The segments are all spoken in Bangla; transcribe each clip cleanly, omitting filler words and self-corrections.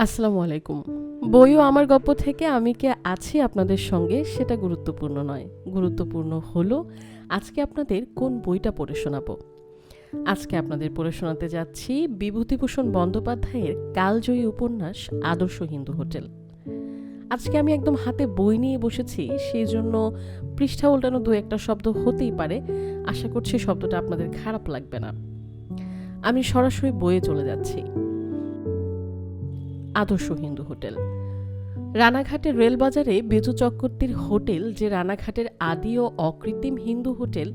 আসসালামু আলাইকুম। বই ও আমার গল্প থেকে আমি কে আছি আপনাদের সঙ্গে সেটা গুরুত্বপূর্ণ নয়। গুরুত্বপূর্ণ হলো আজকে আপনাদের কোন বইটা পড়ে শোনাবো। আজকে আপনাদের পড়ে শোনাতে যাচ্ছি বিভূতিভূষণ বন্দ্যোপাধ্যায়ের কালজয়ী উপন্যাস আদর্শ হিন্দু হোটেল। আজকে আমি একদম হাতে বই নিয়ে বসেছি, সেই জন্য পৃষ্ঠা উল্টানো দু একটা শব্দ হতেই পারে। আশা করছি শব্দটা আপনাদের খারাপ লাগবে না। আমি সরাসরি বইয়ে চলে যাচ্ছি। আদর্শ হিন্দু হোটেল। রানাঘাটের রেলবাজারে বেজু চক্রবর্তীর হোটেল যে রানাঘাটের আদি ও অকৃত্রিম হিন্দু হোটেল,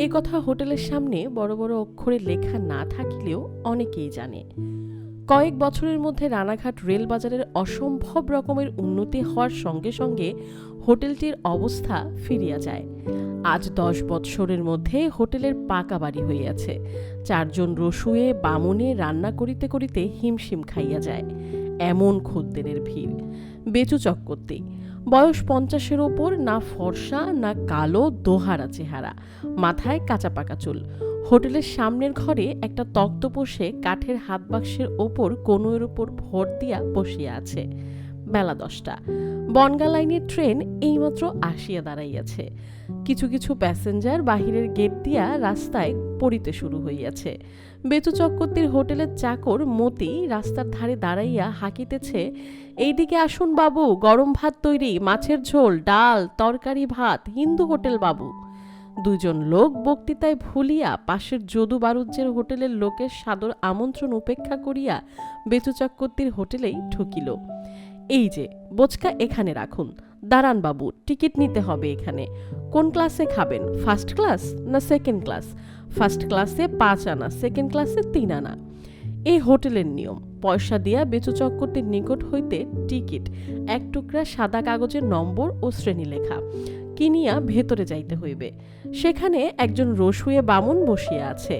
এ কথা হোটেলের সামনে বড় বড় অক্ষরে লেখা না থাকলেও অনেকেই জানে। কয়েক বছরের মধ্যে রানাঘাট রেলবাজারের অসম্ভব রকমের উন্নতি হওয়ার সঙ্গে সঙ্গে হোটেলটির অবস্থা ফিরিয়া যায়। আজ 10 বৎসরের মধ্যে হোটেলের পাকা বাড়ি হইয়াছে। 4 জন রসুয়ে বামুনে রান্না করিতে করিতে হিমশিম খাইয়া যায়, এমন খদ্দেরের ভিড়। বেচু চক্রবর্তী, বয়স 50-এর ওপর, না ফর্সা না কালো, দোহারা চেহারা, মাথায় কাঁচা পাকা চুল। হোটেলের সামনের ঘরে একটা তক্তপোষে কাঠের হাত বাক্সের ওপর কোনোর ওপর ভর দিয়া বসিয়া আছে। বেলা 10টা। বনগা লাইনের ট্রেন এইমাত্র আসিয়া দাঁড়াইয়াছে। কিছু কিছু প্যাসেঞ্জার বাহিরের গেট দিয়া রাস্তায় পড়িতে শুরু হইয়াছে। বেচু চক্রবর্তীর হোটেলের চাকর মতি রাস্তার ধারে দাঁড়াইয়া হাঁকিতেছে, এইদিকে আসুন বাবু, গরম ভাত তৈরি, মাছের ঝোল, ডাল, তরকারি, ভাত, হিন্দু হোটেল বাবু। 2 জন লোক বক্তৃতায় ভুলিয়া পাশের যদু বারুজ্যের হোটেলের লোকের সাদর আমন্ত্রণ উপেক্ষা করিয়া বেচু চক্রবর্তীর হোটেলেই ঢুকিল। এই যে বোচকা এখানে রাখুন, দাঁড়ান বাবু, টিকিট নিতে হবে এখানে। কোন ক্লাসে খাবেন, ফার্স্ট ক্লাস না সেকেন্ড ক্লাস? ফার্স্ট ক্লাসে 5 আনা, সেকেন্ড ক্লাসে 3 আনা। এই হোটেলের নিয়ম। পয়সা দিয়া বেচু চক্রবর্তীর নিকট হইতে টিকিট, এক টুকরা সাদা কাগজের নম্বর ও শ্রেণী লেখা কিনিয়া ভেতরে যাইতে হইবে। সেখানে একজন রসুয়ে বামুন বসিয়া আছে,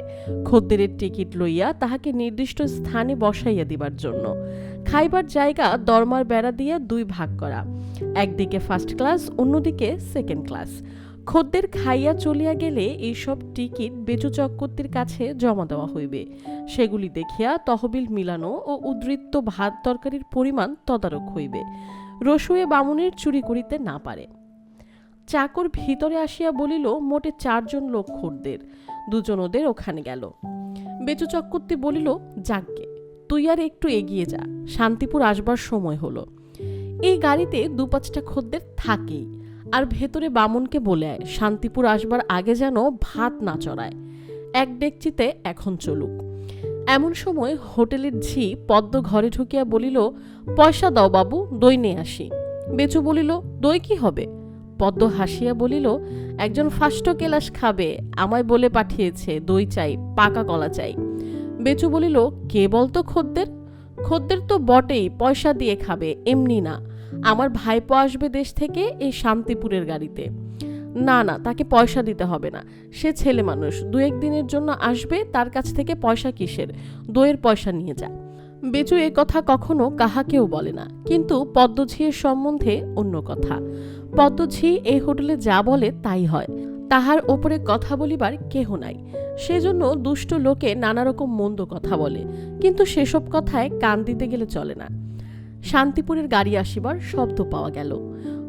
খদ্দেরের টিকিট লইয়া তাহাকে নির্দিষ্ট স্থানে বসাইয়া দিবার জন্য। খাইবার জায়গা দরমার বেড়া দিয়া 2 ভাগ করা, একদিকে ফার্স্ট ক্লাস, অন্যদিকে সেকেন্ড ক্লাস। খদ্দের খাইয়া চলিয়া গেলে এইসব টিকিট বেচু চক্রবর্তীর কাছে জমা দেওয়া হইবে। সেগুলি দেখিয়া তহবিল মিলানো ও উদ্ধৃত্ত ভাত তরকারির পরিমাণ তদারক হইবে, রসুয়ে বামুনের চুরি করিতে না পারে। চাকর ভিতরে আসিয়া বলিল, মোটে 4 জন লোক খদ্দের, 2 জন ওদের ওখানে গেল। বেচু চক্রবর্তী বলিল, যাকগে, তুই আর একটু এগিয়ে যা, শান্তিপুর আসবার সময় হলো। এই গাড়িতে 2-5টা খদ্দের থাকেই, আর ভেতরে বামুনকে বলে আয় শান্তিপুর আসবার আগে যেন ভাত না চড়ায়, এক ডেকচিতে এখন চলুক। এমন সময় হোটেলের ঝি পদ্ম ঘরে ঢুকিয়া বলিল, পয়সা দাও বাবু, দই নিয়ে আসি। বেচু বলিল, দই কি হবে? পদ্ম হাসিয়া বলিল, একজন ফার্স্ট ক্লাস খাবে, আমায় বলে পাঠিয়েছে দই চাই, পাকা কলা চাই। বেচু বলিল, কে বলতো খদ্দের? খদ্দের তো বটেই, পয়সা দিয়ে খাবে, এমনি না। আমার ভাইপো আসবে দেশ থেকে এই শান্তিপুরের গাড়িতে। না না, তাকে পয়সা দিতে হবে না, সে ছেলে মানুষ, 2-1 দিনের জন্য আসবে, তার কাছ থেকে পয়সা কিসের, দইয়ের পয়সা নিয়ে যা। বেচু এ কথা কখনো কাহাকেও বলে না, কিন্তু পদ্মঝিয়ের সম্বন্ধে অন্য কথা। পদ্মঝি এই হোটেলে যা বলে তাই হয়, তাহার ওপরে কথা বলিবার কেহ নাই। সেজন্য দুষ্ট লোকে নানা রকম মন্দ কথা বলে, কিন্তু সেসব কথায় কান দিতে গেলে চলে না। শান্তিপুরের গাড়ি আসিবার শব্দ পাওয়া গেল।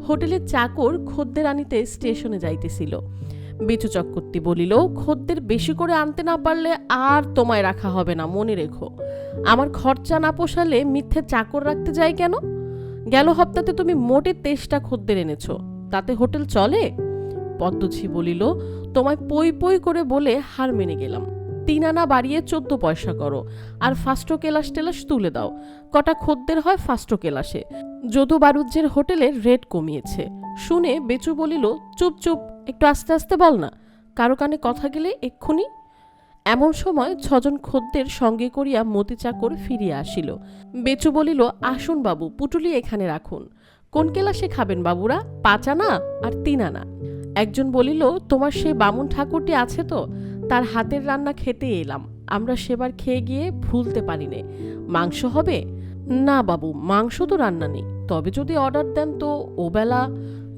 হোটেলের চাকর খদ্দের আনিতে স্টেশনে যাইতেছিল। বেচু চক্রবর্তী বলিল, খদ্দের বেশি করে আনতে না পারলে আর তোমায় রাখা হবে না, মনে রেখো। আমার খরচা না পোষালে মিথ্যে চাকর রাখতে যাই কেন? গেল সপ্তাহে তুমি মোটে 23টা খদ্দের এনেছো, তাতে হোটেল চলে? পদ্মঝি বলিল, তোমায় পই পই করে বলে হার মেনে গেলাম। 3 আনা বাড়িয়ে 14 পয়সা করো, আর ফার্স্ট ক্লাস টেলাস তুলে দাও। কটা খদ্দের হয় ফার্স্ট ক্লাসে? যদু বারুজ্যের হোটেলের রেট কমিয়েছে। শুনে বেচু বলিল, চুপ চুপ, একটু আস্তে আস্তে বল না, কারো কানে কথা গেলে এক্ষুনি। এমন সময় 6 জন খদ্দের সঙ্গে করিয়া মতি চাকর ফিরিয়া আসিল। বেচু বলিল, আসুন বাবু, পুটুলি এখানে রাখুন। কোন ক্লাসে খাবেন বাবুরা? 5 আনা আর 3 আনা। একজন বলিল, তোমার সেই বামুন ঠাকুরটি আছে তো, তার হাতের রান্না খেতে এলাম, আমরা সেবার খেয়ে গিয়ে ভুলতে পারি নে। মাংস হবে? না বাবু, মাংস তো রান্না নেই, তবে যদি অর্ডার দেন তো ওবেলা।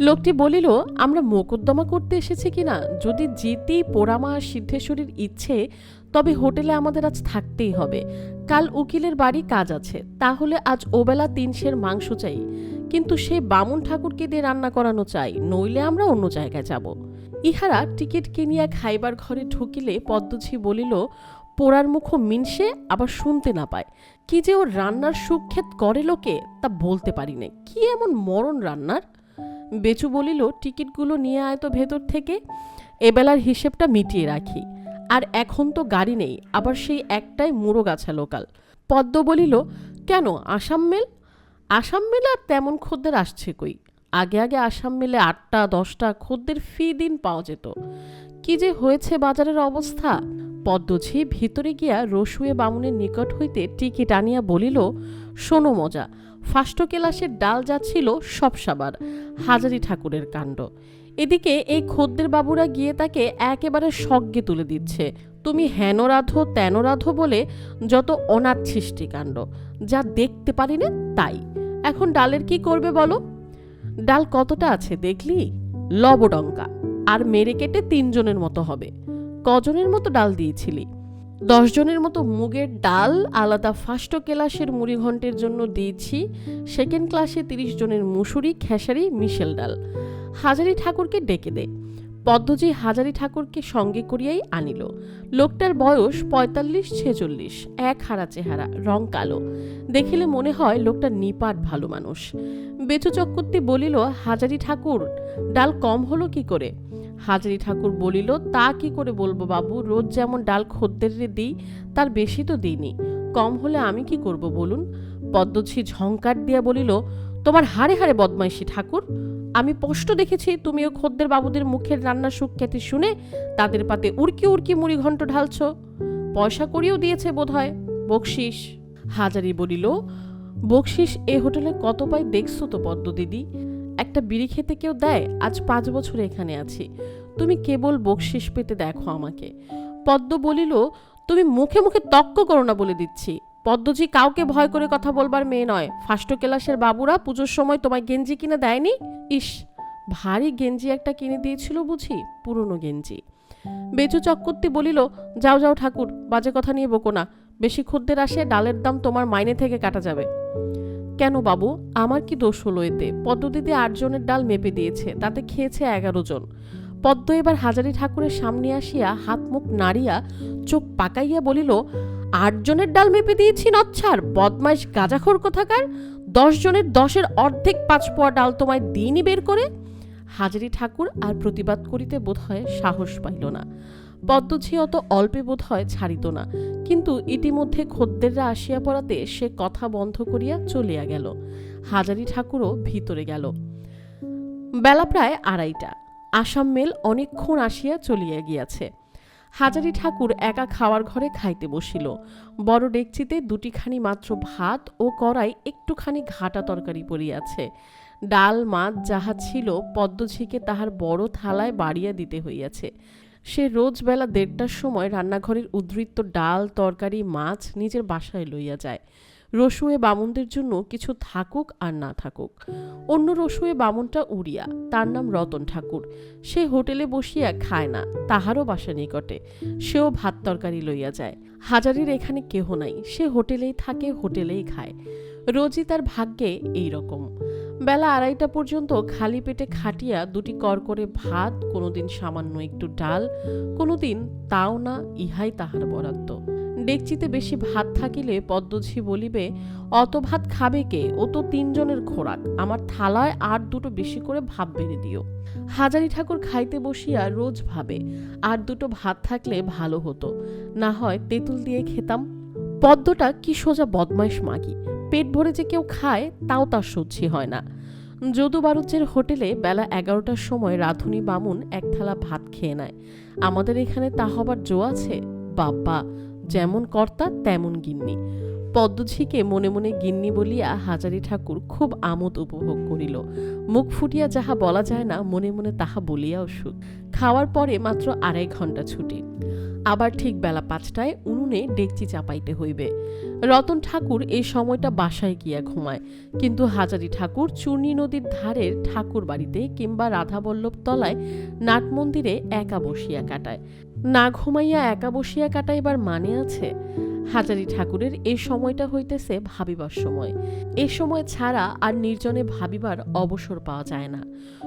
লোকটি বলিল, আমরা মোকদ্দমা করতে এসেছি কিনা, যদি জিতি পোড়ামা আর সিদ্ধেশ্বরীর ইচ্ছে তবে হোটেলে আমাদের আজ থাকতেই হবে, কাল উকিলের বাড়ি কাজ আছে, তাহলে আজ ওবেলা 3 সের মাংস চাই, কিন্তু সে বামুন ঠাকুরকে দিয়ে রান্না করানো চাই, নইলে আমরা অন্য জায়গায় যাব। ইহারা টিকিট কিনিয়া খাইবার ঘরে ঢুকিলে পদ্মঝি বলিল, পোড়ার মুখ মিনসে আবার শুনতে না পায়, কি যে ওর রান্নার সুখ্যাত করে লোকে তা বলতে পারি না, কি এমন মরণ রান্নার। বেচু বলিল, টিকিটগুলো নিয়ে আয় তো ভেতর থেকে, এবেলার হিসেবটা মিটিয়ে রাখি, আর এখন তো গাড়ি নেই, আবার সেই একটাই মুড়োগাছা লোকাল। পদ্ম বলিল, কেন আসাম মেল? আসাম মেলে আর তেমন খদ্দের আসছে কই, আগে আগে আসাম মেলে 8টা 10টা খদ্দের ফি দিন পাওয়া যেত, কি যে হয়েছে বাজারের অবস্থা। পদ্মঝি ভিতরে গিয়া রসুয়ে বামুনের নিকট হইতে টিকিট আনিয়া বলিল, শোনো মজা, ফাস্ট কেলাসের ডাল যাচ্ছিল সব সাবার, হাজারি ঠাকুরের কাণ্ড। এদিকে এই খদ্দের বাবুরা গিয়ে তাকে একেবারে সজ্ঞে তুলে দিচ্ছে, তুমি হেন রাধো তেন রাধো বলে যত অনাথ সৃষ্টিকাণ্ড, যা দেখতে পারি না তাই। এখন ডালের কি করবে বলো? ডাল কতটা আছে দেখলি? লবডঙ্কা, আর মেরে কেটে 3 জনের মতো হবে। কজনের মতো ডাল দিয়েছিলি? 10 জনের মতো মুগের ডাল আলাদা ফাস্ট কেলাসের মুড়ি ঘন্টের জন্য দিয়েছি, সেকেন্ড ক্লাসে 30 জনের মুসুরি খেসারি মিশেল ডাল। হাজারি ঠাকুরকে ডেকে দে। পদ্মজি হাজারি ঠাকুরকে সঙ্গে করিয়াই আনিল। লোকটার বয়স 45-46, এক হারা চেহারা, রং কালো, দেখিলে মনে হয় লোকটা নিপাট ভালো মানুষ। বেচু চক্রবর্তী বলিল, হাজারি ঠাকুর, ডাল কম হলো কি করে? হাজারি ঠাকুর বলিল, তা কি করে বলবো বাবু, রোজ যেমন ডাল খদ্দেররে দিই তার বেশি তো দিইনি, কম হলে আমি কি করব বলুন। পদ্মঝি ঝংকার দিয়া বলিল, তোমার হাড়ে হাড়ে বদমাইশি ঠাকুর, আমি স্পষ্ট দেখেছি তুমিও খদ্দের বাবুদের মুখের রান্নার সুখ্যাতি শুনে তাদের পাতে উড়কি উড়কি মুড়ি ঘন্ট ঢালছ, পয়সা করিও দিয়েছে বোধ হয়, বকশিস। হাজারি বলিল, বকশিস এ হোটেলে কত পাই দেখছো তো পদ্ম দিদি, একটা বিড়ি খেতে কেউ দেয়? আজ 5 বছর এখানে আছি, তুমি কেবল বকশিস পেতে দেখো আমাকে। পদ্ম বলিল, তুমি মুখে মুখে তক্ক করো না বলে দিচ্ছি, পদ্মজি কাউকে ভয় করে কথা বলবার মেয়ে নয়, ফাস্ট কেলাসের বাবুরা পুজোর সময় তোমায় গেঞ্জি কিনে দেয়নি? ইস, ভারী গেঞ্জি একটা কিনে দিয়েছিল বুঝি, পুরনো গেঞ্জি। বেচু চক্রবর্তী বলিল, যাও যাও ঠাকুর, বাজে কথা নিয়ে বকো না, বেশি খদ্দের আসে ডালের দাম তোমার মাইনে থেকে কাটা যাবে। কেন বাবু, আমার কি দোষ হলো এতে? পদ্মদিদি 8 জনের ডাল মেপে দিয়েছে, তাতে খেয়েছে 11 জন। পদ্ম এবার হাজারি ঠাকুরের সামনে আসিয়া হাত মুখ নাড়িয়া চোখ পাকাইয়া বলিল, 8 জনের ডাল মেপে দিয়েছি নচ্ছার, বদমাইশ গাঁজাখোর কোথাকার, 10 জনের 10-এর অর্ধেক 5 পোয়া ডাল তোমায় দিইনি বের করে। হাজারি ঠাকুর আর প্রতিবাদ করিতে বোধহয় সাহস পাইল না। পদ্মঝি অত অল্পে বোধহয় ছাড়িত না, কিন্তু ইতিমধ্যে খদ্দেররা আসিয়া পড়াতে সে কথা বন্ধ করিয়া চলিয়া গেল। হাজারি ঠাকুরও ভিতরে গেল। বেলা প্রায় 2:30। আসাম মেল অনেকক্ষণ আসিয়া চলিয়া গিয়াছে। হাজারি ঠাকুর একা খাওয়ার ঘরে খাইতে বসিল। বড় ডেকচিতে 2টিখানি মাত্র ভাত ও কড়াই একটুখানি ঘাটা তরকারি পড়িয়াছে। ডাল মাছ যাহা ছিল পদ্মঝিকে তাহার বড় থালায় বাড়িয়া দিতে হইয়াছে। সে রোজ বেলা 1:30টার সময় রান্নাঘরের উদ্ধৃত্ত ডাল তরকারি মাছ নিজের বাসায় লইয়া যায়। রসুয়ে বামুনদের জন্য কিছু থাকুক আর না থাকুক। অন্য রসুয়ে বামুনটা উড়িয়া, তার নাম রতন ঠাকুর, সে হোটেলে বসিয়া খায় না, তাহারও বাসা নিকটে, সেও ভাত তরকারি লইয়া যায়। হাজারির এখানে কেহ নাই, সে হোটেলেই থাকে, হোটেলেই খায়। রোজই তার ভাগ্যে এই রকম। বেলা 2:30টা পর্যন্ত খালি পেটে খাটিয়া 2টি কর করে ভাত, কোনোদিন সামান্য একটু ডাল, কোনোদিন তাও না, ইহাই তাহার বরাদ্দ। ডেকচিতে বেশি ভাত থাকিলে পদ্মঝি বলিবে, অত ভাত খাবে কে, ও তো 3 জনের খোরাক, আমার থালায় আর 2টো বেশি করে ভাত বেড়ে দিও। হাজারি ঠাকুর খাইতে বসিয়া রোজ ভাবে, আর 2টো ভাত থাকলে ভালো হতো, না হয় তেঁতুল দিয়ে খেতাম। পদ্মটা কি সোজা বদমাইশ মাগি, পেট ভরে যে কেউ খায় তাও তার সহ্যি হয় না। যদু বারুজ্যের হোটেলে বেলা 11টার সময় রাঁধুনি বামুন 1 থালা ভাত খেয়ে নেয়। আমাদের এখানে তা হবার জো আছে? বাবা, যেমন কর্তা তেমন গিন্নি। পদ্মঝিকে মনে মনে গিন্নি বলিয়া হাজারি ঠাকুর খুব আমোদ উপভোগ করিল। মুখ ফুটিয়া যাহা বলা যায় না, মনে মনে তাহা বলিয়াও সুখ। খাওয়ার পরে মাত্র 2.5 ঘন্টা ছুটি। আবার ঠিক বেলা 5টায় উনুনে ডেকচি চাপাইতে হইবে। রতন ঠাকুর এই সময়টা বাসায় গিয়া ঘুমায়, কিন্তু হাজারি ঠাকুর চূর্ণী নদীর ধারের ঠাকুর বাড়িতে কিংবা রাধাবল্লভ তলায় নাট মন্দিরে একা বসিয়া কাটায়। না ঘুমাইয়া একা বসিয়া কাটাইবার মানে আছে? হাজারি ঠাকুরের এই সময়টা হইতেছে ভাবিবার সময়। এ সময় ছাড়া আর নির্জনে ভাবিবার অবসর পাওয়া যায় না।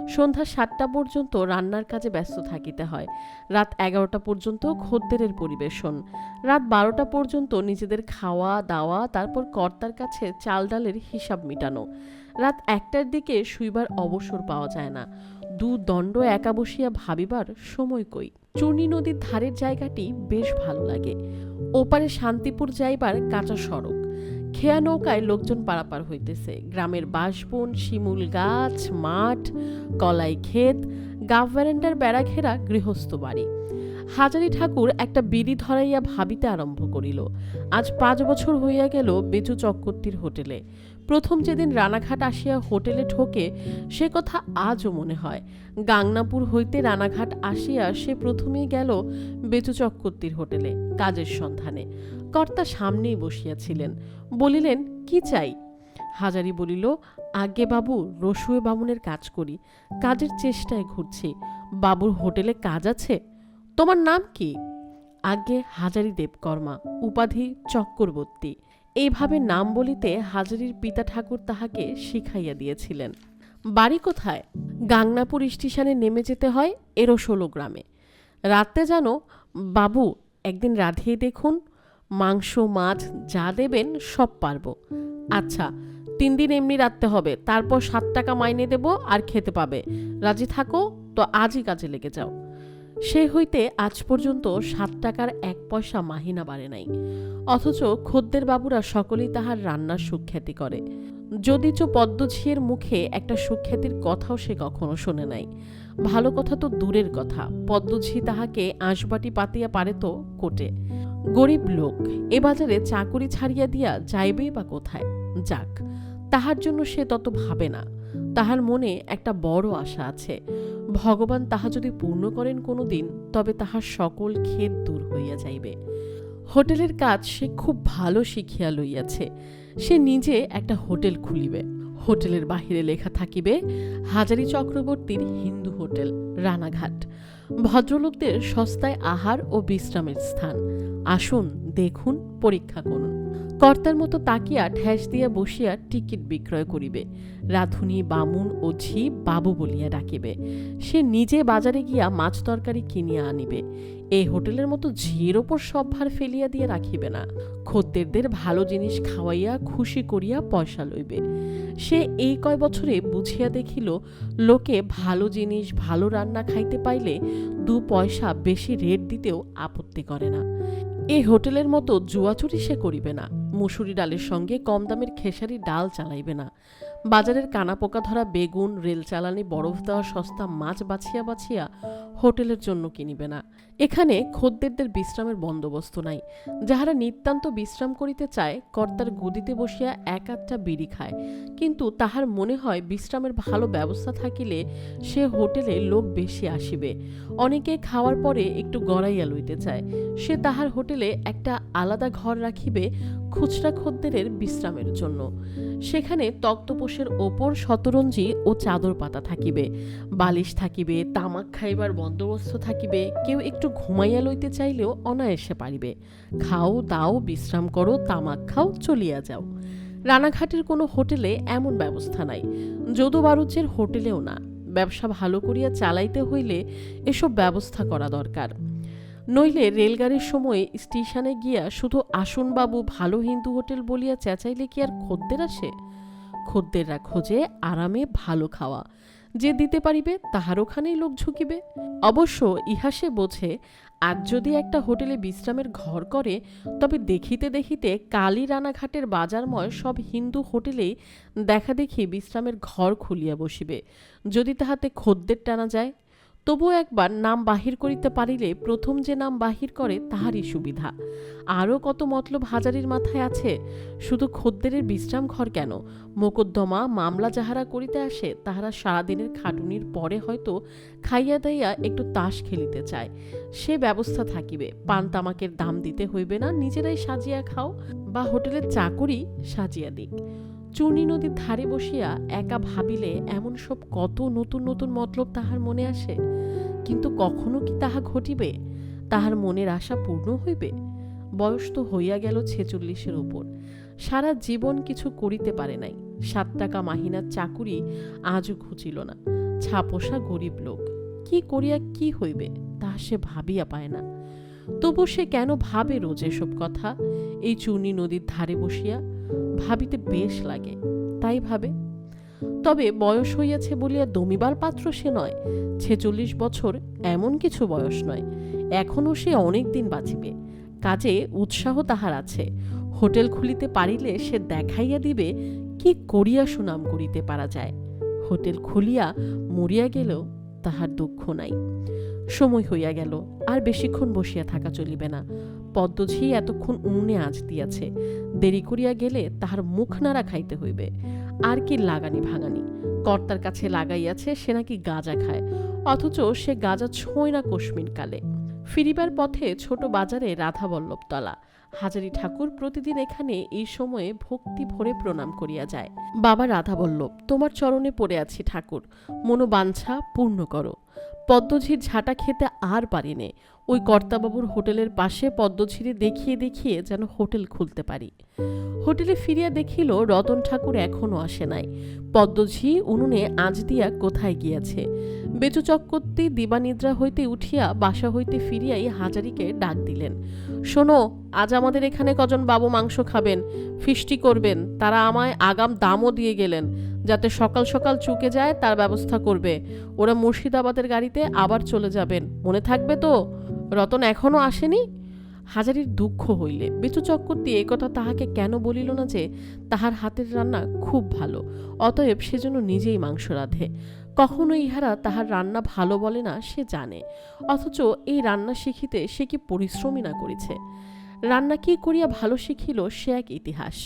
সন্ধ্যা ৭টা পর্যন্ত রান্নার কাজে ব্যস্ত থাকিতে হয়। রাত ১১টা পর্যন্ত খদ্দেরের পরিবেশন। রাত ১২টা পর্যন্ত নিজেদের খাওয়া দাওয়া, তারপর কর্তার কাছে চাল ডালের হিসাব মিটানো। রাত ১টার দিকে শুইবার অবসর পাওয়া যায় না। দণ্ড একা বসিয়া ভাবিবার সময় কই। চূর্ণী নদীর ধারের জায়গাটি বেশ ভালো লাগে। ওপারে শান্তিপুর যাইবার কাঁচা সড়ক। খেয়া নৌকায় লোকজন পারাপার হইতেছে। গ্রামের বাঁশবন, শিমুল গাছ, মাঠ, কলাই ক্ষেত, গাভ ব্যারেন্ডার বেড়া ঘেরা গৃহস্থ বাড়ি। হাজারি ঠাকুর একটা বিড়ি ধরাইয়া ভাবিতে আরম্ভ করিল। আজ ৫ বছর হইয়া গেল বেচু চক্রবর্তীর হোটেলে। প্রথম যেদিন রানাঘাট আসিয়া হোটেলে ঢোকে, সে কথা আজও মনে হয়। গাংনাপুর হইতে রানাঘাট আসিয়া সে প্রথমেই গেল বেচু চক্রবর্তীর হোটেলে কাজের সন্ধানে। কর্তা সামনেই বসিয়াছিলেন। বলিলেন, কি চাই? হাজারি বলিল, আজ্ঞে বাবু, রসুয়ে বামুনের কাজ করি, কাজের চেষ্টায় ঘুরছি। বাবুর হোটেলে কাজ আছে? তোমার নাম কি? আজ্ঞে হাজারি দেবকর্মা, উপাধি চক্রবর্তী। এইভাবে নাম বলিতে হাজারির পিতা ঠাকুর তাহাকে শিখাইয়া দিয়েছিলেন। বাড়ি কোথায়? গাংনাপুর স্টেশনে নেমে যেতে হয় ১১-১৬ গ্রামে। রাতে জানো বাবু, একদিন রাধিয়ে দেখুন, মাংস মাছ যা দেবেন সব পারব। আচ্ছা, ৩ দিন এমনি রাখতে হবে, তারপর ৭ টাকা মাইনে দেব আর খেতে পাবে। রাজি থাকো তো আজই কাজে লেগে যাও। সে হইতে আজ পর্যন্ত ৭ টাকার ১ পয়সা মাহিনা বাড়ে নাই। অথচ খদ্দের বাবুরা সকলেই তাহার রান্নার সুখ্যাতি করে। যদিচ পদ্মঝিয়ের মুখে একটা সুখ্যাতির কথাও সে কখনো শোনে নাই। ভালো কথা তো দূরের কথা, পদ্মঝি তাহাকে আঁশবাটি পাতিয়া পারে তো কোটে। গরিব লোক, এ বাজারে চাকুরি ছাড়িয়া দিয়া যাইবেই বা কোথায়? যাক, তাহার জন্য সে তত ভাবে না। তাহার মনে একটা বড় আশা আছে। ভগবান তাহা যদি পূর্ণ করেন কোনো দিন, তবে তাহার সকল খেদ দূর হইয়া যাইবে। হোটেলের কাজ সে খুব ভালো শিখিয়া লইয়াছে। সে নিজে একটা হোটেল খুলিবে। হোটেলের বাহিরে লেখা থাকিবে, হাজারি চক্রবর্তীর হিন্দু হোটেল, রানাঘাট। ভদ্রলোকদের সস্তায় আহার ও বিশ্রামের স্থান। আসুন, দেখুন, পরীক্ষা করুন। কর্তার মতো তাকিয়া ঠ্যাস দিয়া বসিয়া টিকিট বিক্রয় করিবে। রাঁধুনি, বামুন ও ঝি বাবু বলিয়া ডাকিবে। সে নিজে বাজারে গিয়া মাছ তরকারি কিনিয়া আনিবে। এই হোটেলের মতো ঝির ওপর সব ভার ফেলিয়া দিয়ে রাখিবে না। খদ্দেরদের ভালো জিনিস খাওয়াইয়া খুশি করিয়া পয়সা লইবে। সে এই কয় বছরে বুঝিয়া দেখিল, লোকে ভালো জিনিস ভালো রান্না খাইতে পাইলে ২ পয়সা বেশি রেট দিতেও আপত্তি করে না। এই হোটেলের মতো জুয়াচুরি সে করিবে না। মুসুরি ডালের সঙ্গে কম দামের খেসারি ডাল চালাইবে না। বাজারের কানাপোকা ধরা বেগুন, রেল চালানি বরফ দেওয়া সস্তা মাছ বাছিয়া বাছিয়া হোটেলের জন্য কিনিবে না। এখানে খদ্দেরদের বিশ্রামের বন্দোবস্ত নাই। যাহারা নিতান্ত বিশ্রাম করিতে চায়, কর্তার গদিতে বসিয়া ১-৮টা বিড়ি খায়, কিন্তু তাহার মনে হয় বিশ্রামের ভালো ব্যবস্থা থাকিলে সে হোটেলে লোক বেশি আসিবে। অনেকে খাওয়ার পরে একটু গড়াইয়া লইতে চায়। সে তাহার হোটেলে একটা আলাদা ঘর রাখিবে খুচরা খদ্দেরের বিশ্রামের জন্য। সেখানে তক্তপোষের ওপর শতরঞ্জি ও চাদর পাতা থাকিবে, বালিশ থাকিবে, তামাক খাইবার বন্দোবস্ত থাকিবে। কেউ একটু ঘুমাইয়া লইতে চাইলেও অনায়াসে পারিবে। খাও দাও, বিশ্রাম করো, তামাক খাও, চলিয়া যাও। রানাঘাটের কোনো হোটেলে এমন ব্যবস্থা নাই। যদু বারুজ্যের হোটেলেও না। ব্যবসা ভালো করিয়া চালাইতে হইলে এসব ব্যবস্থা করা দরকার। নইলে রেলগাড়ির সময় স্টেশনে গিয়া শুধু আসুন বাবু, ভালো হিন্দু হোটেল বলিয়া চেঁচাইলে কি আর খদ্দের আসে? খদ্দেররা খোঁজে আরামে ভালো খাওয়া। যে দিতে পারিবে তাহার ওখানেই লোক ঝুঁকিবে। অবশ্য ইহা সে বোঝে, আজ যদি একটা হোটেলে বিশ্রামের ঘর করে, তবে দেখিতে দেখিতে কালী রানাঘাটের বাজারময় সব হিন্দু হোটেলেই দেখা দেখি বিশ্রামের ঘর খুলিয়া বসিবে। যদি তাহাতে খদ্দের টানা যায়, তবুও একবার নাম বাহির করিতে পারিলে প্রথম যে নাম বাহির করে তাহারই সুবিধা। আরও কত মতলব হাজারির মাথায় আছে। শুধু খদ্দেরের বিশ্রাম ঘর কেন, মোকদ্দমা মামলা যাহারা করিতে আসে, তাহারা সারাদিনের খাটুনির পরে হয়তো খাইয়া দাইয়া একটু তাস খেলিতে চায়। সে ব্যবস্থা থাকিবে। পান তামাকের দাম দিতে হইবে না, নিজেরাই সাজিয়া খাও, বা হোটেলের চাকরি সাজিয়া দিক। চূর্ণী নদীর ধারে বসিয়া একা ভাবিলে এমন সব কত নতুন নতুন মতলব তাহার মনে আসে। কিন্তু কখনো কি তাহা ঘটিবে? তাহার মনের আশা পূর্ণ হইবে? বয়স তো হইয়া গেল 46-এর উপর। সারা জীবন কিছু করিতে পারে নাই। 7 টাকা মাহিনার চাকুরি আজও ঘুচিল না। ছাপোষা গরিব লোক, কি করিয়া কি হইবে তাহা সে ভাবিয়া পায় না। তবু সে কেন ভাবে রোজ এসব কথা? এই চূর্ণী নদীর ধারে বসিয়া ভাবিতে বেশ লাগে, তাই ভাবে। তবে বয়স হইয়াছে বলিয়া দমিবার পাত্র সে নয়। 46 বছর এমন কিছু বয়স নয়, এখনও সে অনেক দিন বাঁচিবে। কাজে উৎসাহ তাহার আছে। হোটেল খুলিতে পারিলে সে দেখাইয়া দিবে কি করিয়া সুনাম করিতে পারা যায়। হোটেল খুলিয়া মরিয়া গেলেও তাহার দুঃখ নাই। সময় হইয়া গেল, আর বেশিক্ষণ বসিয়া থাকা চলিবে না। পদ্মঝি এতক্ষণ উনুনে আঁচ দিয়াছে, দেরি করিয়া গেলে তাহার মুখ নাড়া খাইতে হইবে। আর কি লাগানি ভাঙানি, কর্তার কাছে লাগাইয়াছে সে নাকি গাঁজা খায়, অথচ সে গাঁজা ছোঁয় না কস্মিন কালে। ফিরিবার পথে ছোট বাজারে রাধাবল্লভতলা। হাজারি ঠাকুর প্রতিদিন এখানে এই সময়ে ভক্তি ভরে প্রণাম করিয়া যায়। বাবা রাধাবল্লভ, তোমার চরণে পড়ে আছি ঠাকুর, মনোবাঞ্ছা পূর্ণ করো। পদ্মঝির ঝাঁটা খেতে আর পারিনে। ওই কর্তাবাবুর হোটেলের পাশে পদ্মঝিরে দেখিয়ে দেখিয়ে যেন হোটেল খুলতে পারি। হোটেলে ফিরিয়া দেখিল রতন ঠাকুর এখনো আসে নাই। পদ্মঝি উনুনে আঁচ দিয়া কোথায় গিয়াছে। বেচু চক্রবর্তী দিবানিদ্রা হইতে উঠিয়া বাসা হইতে ফিরিয়াই হাজারিকে ডাক দিলেন। শোনো, আজ আমাদের এখানে কজন বাবু মাংস খাবেন, ফিস্টি করবেন। তারা আমায় আগাম দামও দিয়ে গেলেন, যাতে সকাল সকাল চুকে যায় তার ব্যবস্থা করবে। ওরা মুর্শিদাবাদের গাড়িতে আবার চলে যাবেন, মনে থাকবে তো? রতন এখনো আসেনি? হাজারির দুঃখ হইলে বেচু চক্রবর্তী এ কথা তাহাকে কেন বলিল না যে তাহার হাতের রান্না খুব ভালো, অতএব সেজন্য নিজেই মাংস রাঁধে। কখনো ইহারা তাহার রান্না ভালো বলে না সে জানে, অথচ এই রান্না শিখিতে সে কি পরিশ্রমই না করেছে। রান্না কি করিয়া ভালো শিখিল সে এক ইতিহাস।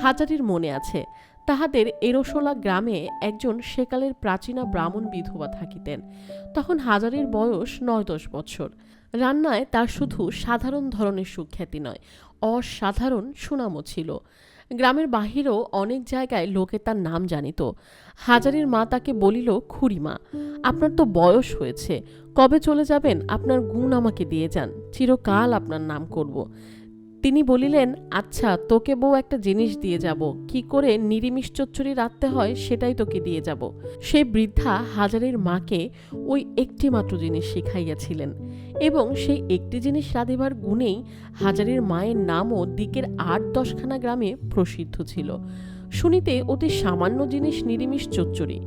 হাজারির মনে আছে, তাহাদের এরোশোলা গ্রামে একজন সেকালের প্রাচীনা ব্রাহ্মণ বিধবা থাকিতেন। তখন হাজারির বয়স 9-10 বছর। রান্নায় তার শুধু সাধারণ ধরনের সুখ্যাতি নয়, অসাধারণ সুনামও ছিল। গ্রামের বাহিরেও অনেক জায়গায় লোকে তার নাম জানিত। হাজারির মা তাকে বলিল, খুড়িমা, আপনার তো বয়স হয়েছে, কবে চলে যাবেন? আপনার গুণ আমাকে দিয়ে যান, চিরকাল আপনার নাম করব। তিনি বলিলেন, আচ্ছা, তোকে বউ একটা জিনিস দিয়ে যাব, কি করে নিরিমিষ চচ্চড়ি রাঁধতে হয় সেটাই তোকে দিয়ে যাব। সেই বৃদ্ধা হাজারির মাকে ওই একটি মাত্র জিনিস শিখাইয়াছিলেন, এবং সেই একটি জিনিস রাঁধিবার গুণেই হাজারির মায়ের নামও দিকের 8-10খানা গ্রামে প্রসিদ্ধ ছিল। শুনিতে অতি সামান্য জিনিস নিরিমিষ চচ্চড়ি,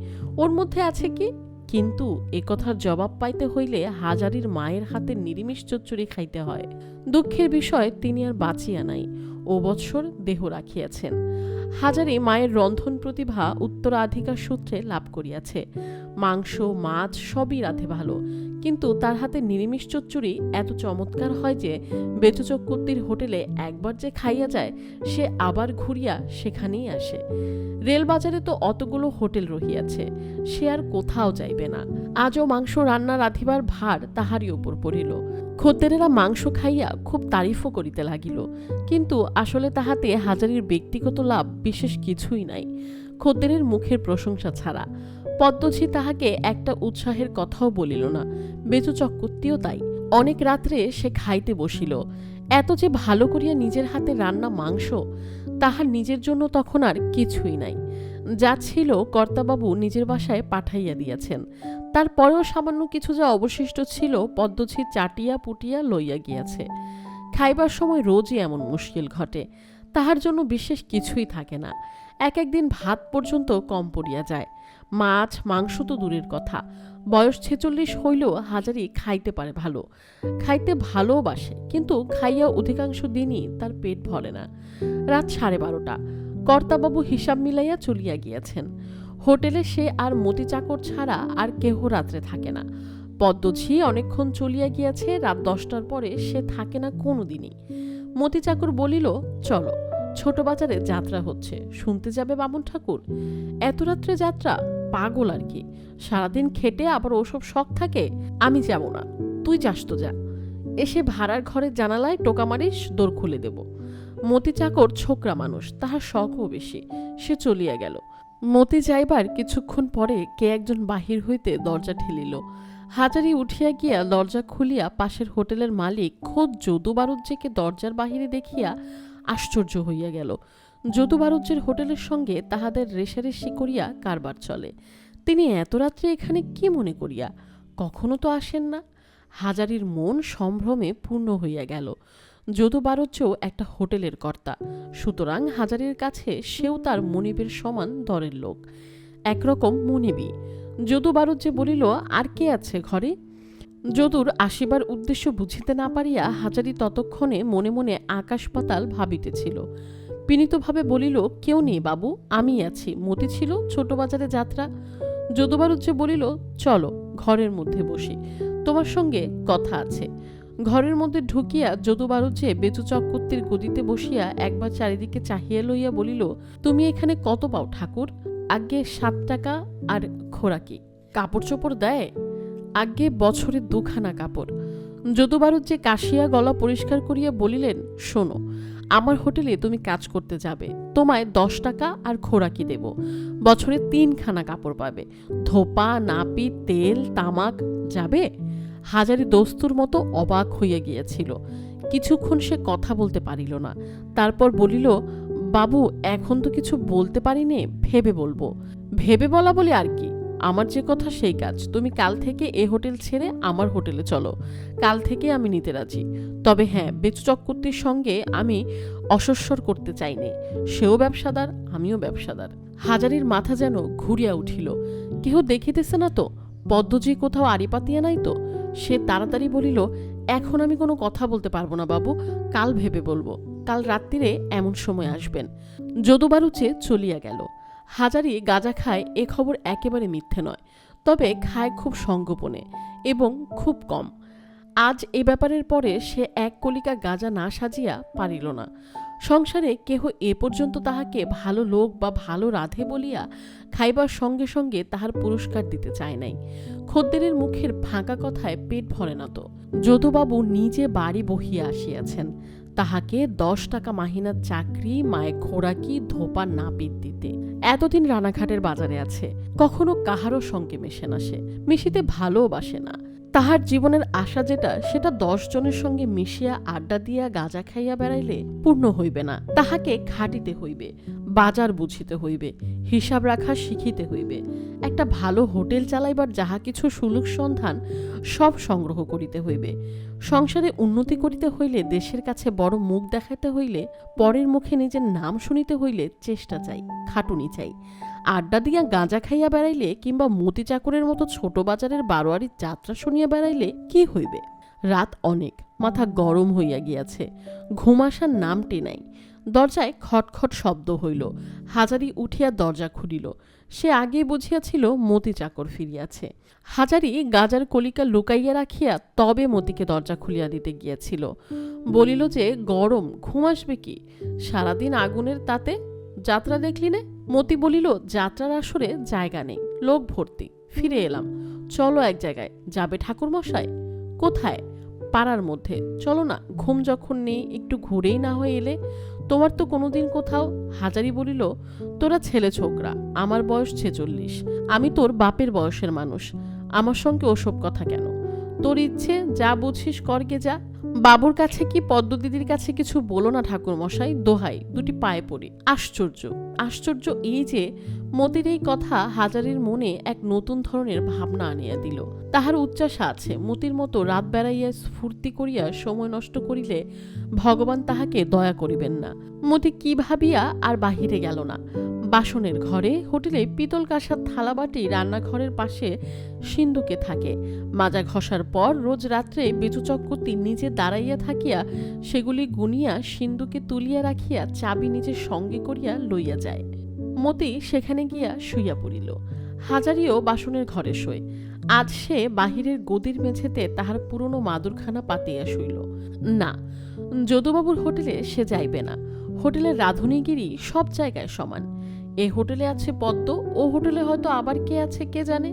ওর মধ্যে আছে কি? কিন্তু একথার জবাব পাইতে হইলে হাজারির মায়ের হাতে নিরিমিষ চচ্চড়ি খাইতে হয়। দুঃখের বিষয়, তিনি আর বাঁচিয়া নাই, ও বৎসর দেহ রাখিয়াছেন। হাজারি মায়ের রন্ধন প্রতিভা উত্তরাধিকার সূত্রে লাভ করিয়াছে। মাংস মাছ সবই রাঁধে ভালো, কিন্তু তার হাতে নিরিমিষ চচ্চড়ি এত চমৎকার হয় যে বেচু চক্রবর্তীর হোটেলে একবার যে খাইয়া যায় সে আবার ঘুরিয়া সেখানেই আসে। রেলবাজারে তো অতগুলো হোটেল রহিয়াছে, সে আর কোথাও যাইবে না। আজও মাংস রান্না রাঁধিবার ভার তাহারই ওপর পড়িল। খদ্দেরেরা মাংস খাইয়া খুব তারিফও করিতে লাগিল, কিন্তু আসলে তাহাতে হাজারির ব্যক্তিগত লাভ বিশেষ কিছুই নাই, খদ্দেরের মুখের প্রশংসা ছাড়া। পদ্মঝি তাহাকে একটা উৎসাহের কথাও বলিল না, বেচু চক্রবর্তীও তাই। অনেক রাত্রে সে খাইতে বসিল। এত যে ভালো করিয়া নিজের হাতে রান্না মাংস, তাহার নিজের জন্য তখন আর কিছুই নাই। যা ছিল কর্তাবাবু নিজের বাসায় পাঠাইয়া দিয়াছেন, তারপরেও সামান্য কিছু যা অবশিষ্ট ছিল পদ্মঝি চাটিয়া পুটিয়া লইয়া গিয়াছে। খাইবার সময় রোজই এমন মুশকিল ঘটে, তাহার জন্য বিশেষ কিছুই থাকে না। একদিন ভাত পর্যন্ত কম পড়িয়া যায়। মাছ মাংস তো দূরের কথা, বয়স 46 হইলেও হাজারি খাইতে পারে ভালো, খাইতে ভালোবাসে, কিন্তু খাইয়া অধিকাংশ দিনই তার পেট ভরে না। রাত 12:30, কর্তাবাবু হিসাব মিলাইয়া চলিয়া গিয়াছেন। হোটেলে সে আর মতি চাকর ছাড়া আর কেহ রাত্রে থাকে না। পদ্মঝি অনেকক্ষণ চলিয়া গিয়াছে, রাত 10টার পরে সে থাকে না কোনো দিনই। মতি চাকর বলিল, চলো, ছোট বাজারে যাত্রা হচ্ছে, শুনতে যাবে বামুন ঠাকুর? এত রাত্রে যাত্রা? পাগল আর কি, সারাদিন খেটে আবার ওসব শখ থাকে। আমি যাব না, তুই যাস তো যা, এসে ভাড়ার ঘরের জানালায় টোকা মারিস, দোর খুলে দেব। মতি চাকর ছোকরা মানুষ, তাহার শখও বেশি, সে চলিয়া গেল। মতি যাইবার কিছুক্ষণ পরে কে একজন বাহির হইতে দরজা ঠেলিল। হাজারি উঠিয়া গিয়া দরজা খুলিয়া পাশের হোটেলের মালিক খোদ যদু বারুজ্জেকে দরজার বাহিরে দেখিয়া আশ্চর্য হইয়া গেল। যদু বারুজ্জের হোটেলের সঙ্গে তাহাদের রেশারেশি করিয়া কারবার চলে। তিনি এত রাত্রে এখানে কি মনে করিয়া? কখনো তো আসেন না। হাজারির মন সম্ভ্রমে পূর্ণ হইয়া গেল। যদু বারুজ্জও একটা হোটেলের কর্তা, সুতরাং হাজারির কাছে সেও তার মনিবের সমান দরের লোক, একরকম মনিবই। যদু বারুজ্জে বলিল, আর কে আছে ঘরে? যদুর আসিবার উদ্দেশ্য বুঝিতে না পারিয়া হাজারি ততক্ষণে মনে মনে আকাশ পাতাল ভাবিতেছিল। বিনীতভাবে বলিল, কেউ নেই বাবু, আমি আছি, মতি ছিল ছোট বাজারে যাত্রা। যদু বারুজ্জে বলিল, চলো ঘরের মধ্যে বসি, তোমার সঙ্গে কথা আছে। ঘরের মধ্যে ঢুকিয়া যদু বারুজ্জে বেচু চক্রবর্তীর গদিতে বসিয়া একবার চারিদিকে চাহিয়া লইয়া বলিল, তুমি এখানে কত পাও ঠাকুর? আজ্ঞে 7 টাকা আর খোরাকি। কাপড় চোপড় দেয়? আজ্ঞে বছরে 2খানা কাপড়। যদু বারুজ্জে কাশিয়া গলা পরিষ্কার করিয়া বলিলেন, শোনো, আমার হোটেলে তুমি কাজ করতে যাবে, তোমায় 10 টাকা আর খোরাকি দেব, বছরে 3খানা কাপড় পাবে, ধোপা, নাপি, তেল, তামাক। যাবে? হাজারি দস্তুর মতো অবাক হইয়া গিয়াছিল। কিছুক্ষণ সে কথা বলতে পারিল না। তারপর বলিল, বাবু, এখন তো কিছু বলতে পারি নে, ভেবে বলবো। ভেবে বলা বলে আর কি, আমার যে কথা সেই কাজ। তুমি কাল থেকে এ হোটেল ছেড়ে আমার হোটেলে চলো, কাল থেকে আমি নিতে রাজি। তবে হ্যাঁ, বেচু চক্রবর্তীর সঙ্গে আমি অসস্বর করতে চাইনি, সেও ব্যবসাদার, আমিও ব্যবসাদার। হাজারির মাথা যেন ঘুরিয়া উঠিল। কেহ দেখিতেছে না তো? পদ্মজি কোথাও আড়ি পাতিয়া নাই তো? সে তাড়াতাড়ি বলিল, এখন আমি কোনো কথা বলতে পারবো না বাবু, কাল ভেবে বলবো, কাল রাত্রিরে এমন সময় আসবেন। যদু বারুজ্জে চলিয়া গেল। হাজারি গাঁজা খায় এ খবর একেবারে মিথ্যে নয়, তবে খায় খুব সঙ্গোপনে এবং খুব কম। আজ এ ব্যাপারের পরে সে 1 কলিকা গাঁজা না সাজিয়া পারিল না। সংসারে কেহ এ পর্যন্ত তাহাকে ভালো লোক বা ভালো রাধে বলিয়া খাইবার সঙ্গে সঙ্গে তাহার পুরস্কার দিতে চায় নাই। খদ্দেরের মুখের ফাঁকা কথায় পেট ভরে না তো। যদুবাবু নিজে বাড়ি বহিয়া আসিয়াছেন, তাহাকে 10 টাকা মাহিনার চাকরি, মায়ে খোরাকি, ধোপা, নাপিত দিতে। এতদিন রানাঘাটের বাজারে আছে, কখনো কাহারও সঙ্গে মেশে না, সে মিশিতে ভালোবাসে না। তাহার জীবনের আশা যেটা, সেটা 10 জনের সঙ্গে মিশিয়া আড্ডা দিয়া গাঁজা খাইয়া বেড়াইলে পূর্ণ হইবে না। তাহাকে খাটিতে হইবে, বাজার বুঝিতে হইবে, হিসাব রাখা শিখিতে হইবে, একটা ভালো হোটেল চালাইবার যাহা কিছু সুলুক সন্ধান সব সংগ্রহ করিতে হইবে। সংসারে উন্নতি করিতে হইলে, দেশের কাছে বড় মুখ দেখাইতে হইলে, পরের মুখে নিজের নাম শুনিতে হইলে চেষ্টা চাই, খাটুনি চাই। আড্ডা দিয়া গাঁজা খাইয়া বেড়াইলে কিংবা মতি চাকরের মতো ছোট বাজারের বারোয়ারির যাত্রা শুনিয়া বেড়াইলে কি হইবে? রাত অনেক, মাথা গরম হইয়া গিয়াছে, ঘুম আসার নামটি নাই। দরজায় খটখট শব্দ হইল। হাজারি উঠিয়া দরজা খুলিল। সে আগেই বুঝিয়াছিল মতি চাকর ফিরিয়াছে। হাজারি গাজার কলিকা লুকাইয়া রাখিয়া তবে মতিকে দরজা খুলিয়া দিতে গিয়াছিল। বলিল যে, গরম, ঘুম আসবে কি? সারাদিন আগুনের তাতে যাত্রা দেখলি নে? মতি বলিল, যাত্রার আসরে জায়গা নেই, লোক ভর্তি, ফিরে এলাম। চলো এক জায়গায়। যাবে ঠাকুর মশাই? কোথায়? পাড়ার মধ্যে। চলো না, ঘুম যখন নেই একটু ঘুরেই না হয়ে এলে। তোমার তো কোনোদিন কোথাও। হাজারি বলিল, তোরা ছেলে ছোকরা, আমার বয়স 46, আমি তোর বাপের বয়সের মানুষ, আমার সঙ্গে ওসব কথা কেন? তোর ইচ্ছে, যা বুঝিস করগে যা। বাবুর কাছে কি পদ্মদিদির কাছে কিছু বলো না ঠাকুর মশাই, দোহাই, দুটি পায়ে পড়ি। আশ্চর্য, আশ্চর্য এই যে মতির এই কথা হাজারির মনে এক নতুন ধরনের ভাবনা আনিয়া দিল। তাহার উচ্চাসা আছে, মতির মতো রাত বেড়াইয়া স্ফূর্তি করিয়া সময় নষ্ট করিলে ভগবান তাহাকে দয়া করিবেন না। মতি কি ভাবিয়া আর বাহিরে গেল না। বাসনের ঘরে, হোটেলে পিতল কাঁসার থালাবাটি রান্নাঘরের পাশে সিন্ধুকে থাকে। মাজা ঘষার পর রোজ রাত্রে বেচু চক্রবর্তী নিজে দাঁড়াইয়া থাকিয়া সেগুলি গুনিয়া সিন্ধুকে তুলিয়া রাখিয়া চাবি নিজের সঙ্গে করিয়া লইয়া যায়। মতি সেখানে গিয়া শুইয়া পড়িল। হাজারিও বাসনের ঘরে শোয়। আজ সে বাহিরের গদির মেঝেতে তাহার পুরনো মাদুরখানা পাতিয়া শুইল। না, যদুবাবুর হোটেলে সে যাইবে না। হোটেলের রাঁধুনিগিরি সব জায়গায় সমান। এ হোটেলে আছে পদ্ম, ও হোটেলে হয়তো আবার কে আছে কে জানে।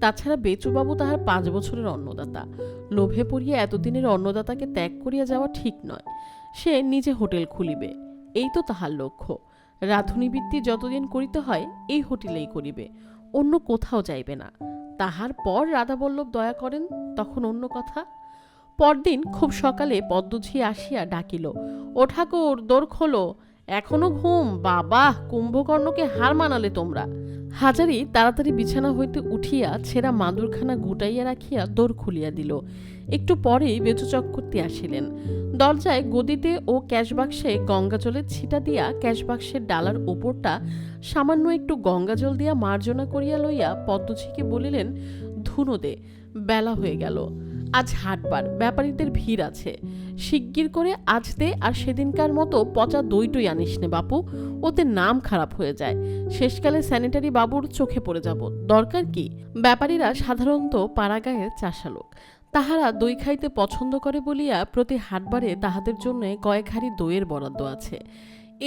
তাছাড়া বেচুবাবু তাহার 5 বছরের অন্নদাতা। লোভে পড়িয়া এতদিনের অন্নদাতাকে ত্যাগ করিয়া যাওয়া ঠিক নয়। সে নিজে হোটেল খুলিবে, এই তো তাহার লক্ষ্য। রাঁধুনিবৃত্তি যতদিন করিতে হয় এই হোটেলেই করিবে, অন্য কোথাও যাইবে না। তাহার পর রাধাবল্লভ দয়া করেন, তখন অন্য কথা। পরদিন খুব সকালে পদ্মঝি আসিয়া ডাকিল, ও ঠাকুর, দোর খোলো, এখনো ঘুম? বাবা, কুম্ভকর্ণকে হার মানালে তোমরা। হাজারি তাড়াতাড়ি বিছানা হইতে উঠিয়া ছেঁড়া মাদুরখানা গুটাইয়া রাখিয়া দোর খুলিয়া দিল। একটু পরেই বেচু চক্রবর্তী আসিলেন। দরজায় গদিতে ও ক্যাশবাক্সে গঙ্গাজলের ছিটা দিয়া ক্যাশবাক্সের ডালার ওপরটা সামান্য একটু গঙ্গাজল দিয়া মার্জনা করিয়া লইয়া পদ্মঝিকে বলিলেন, ধুনো দে, বেলা হয়ে গেল, আজ হাটবার, ব্যাপারীদের ভিড় আছে, শিগগির করে আজ দে, আর সেদিনকার মতো পচা দইটই আনিস নে বাপু, ওতে নাম খারাপ হয়ে যায়, শেষকালে স্যানিটারি বাবুর চোখে পড়ে যাব। দরকার কি? ব্যাপারীরা সাধারণত পাড়াগাঁয়ের চাষা লোক, তাহারা দই খাইতে পছন্দ করে বলিয়া প্রতি হাটবারে তাহাদের জন্য কয়েক হাঁড়ি দইয়ের বরাদ্দ আছে।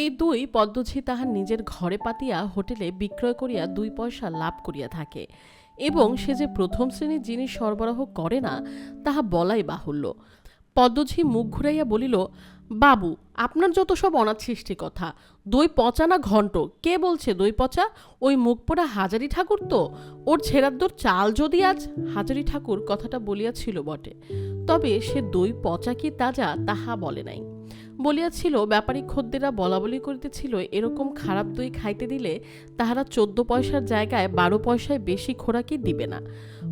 এই দই পদ্মঝি তাহার নিজের ঘরে পাতিয়া হোটেলে বিক্রয় করিয়া 2 পয়সা লাভ করিয়া থাকে, এবং সে যে প্রথম শ্রেণীর জিনিস সরবরাহ করে না তাহা বলাই বাহুল্য। পদ্মঝি মুখ ঘুরাইয়া বলিল, বাবু, আপনার যত সব অনাচ্ছিষ্টি কথা, দই পচা না ঘন্ট? কে বলছে দই পচা? ওই মুখ পোড়া হাজারি ঠাকুর তো, ওর ছেঁড়ার দোর চাল যদি আজ। হাজারি ঠাকুর কথাটা বলিয়াছিল বটে, তবে সে দই পচা কি তাজা তাহা বলে নাই। বলিয়াছিল ব্যাপারী খদ্দেরা বলাবলি করিতেছিল এরকম খারাপ দই খাইতে দিলে তাহারা 14 পয়সার জায়গায় 12 পয়সায় বেশি খোরাকি দিবে না।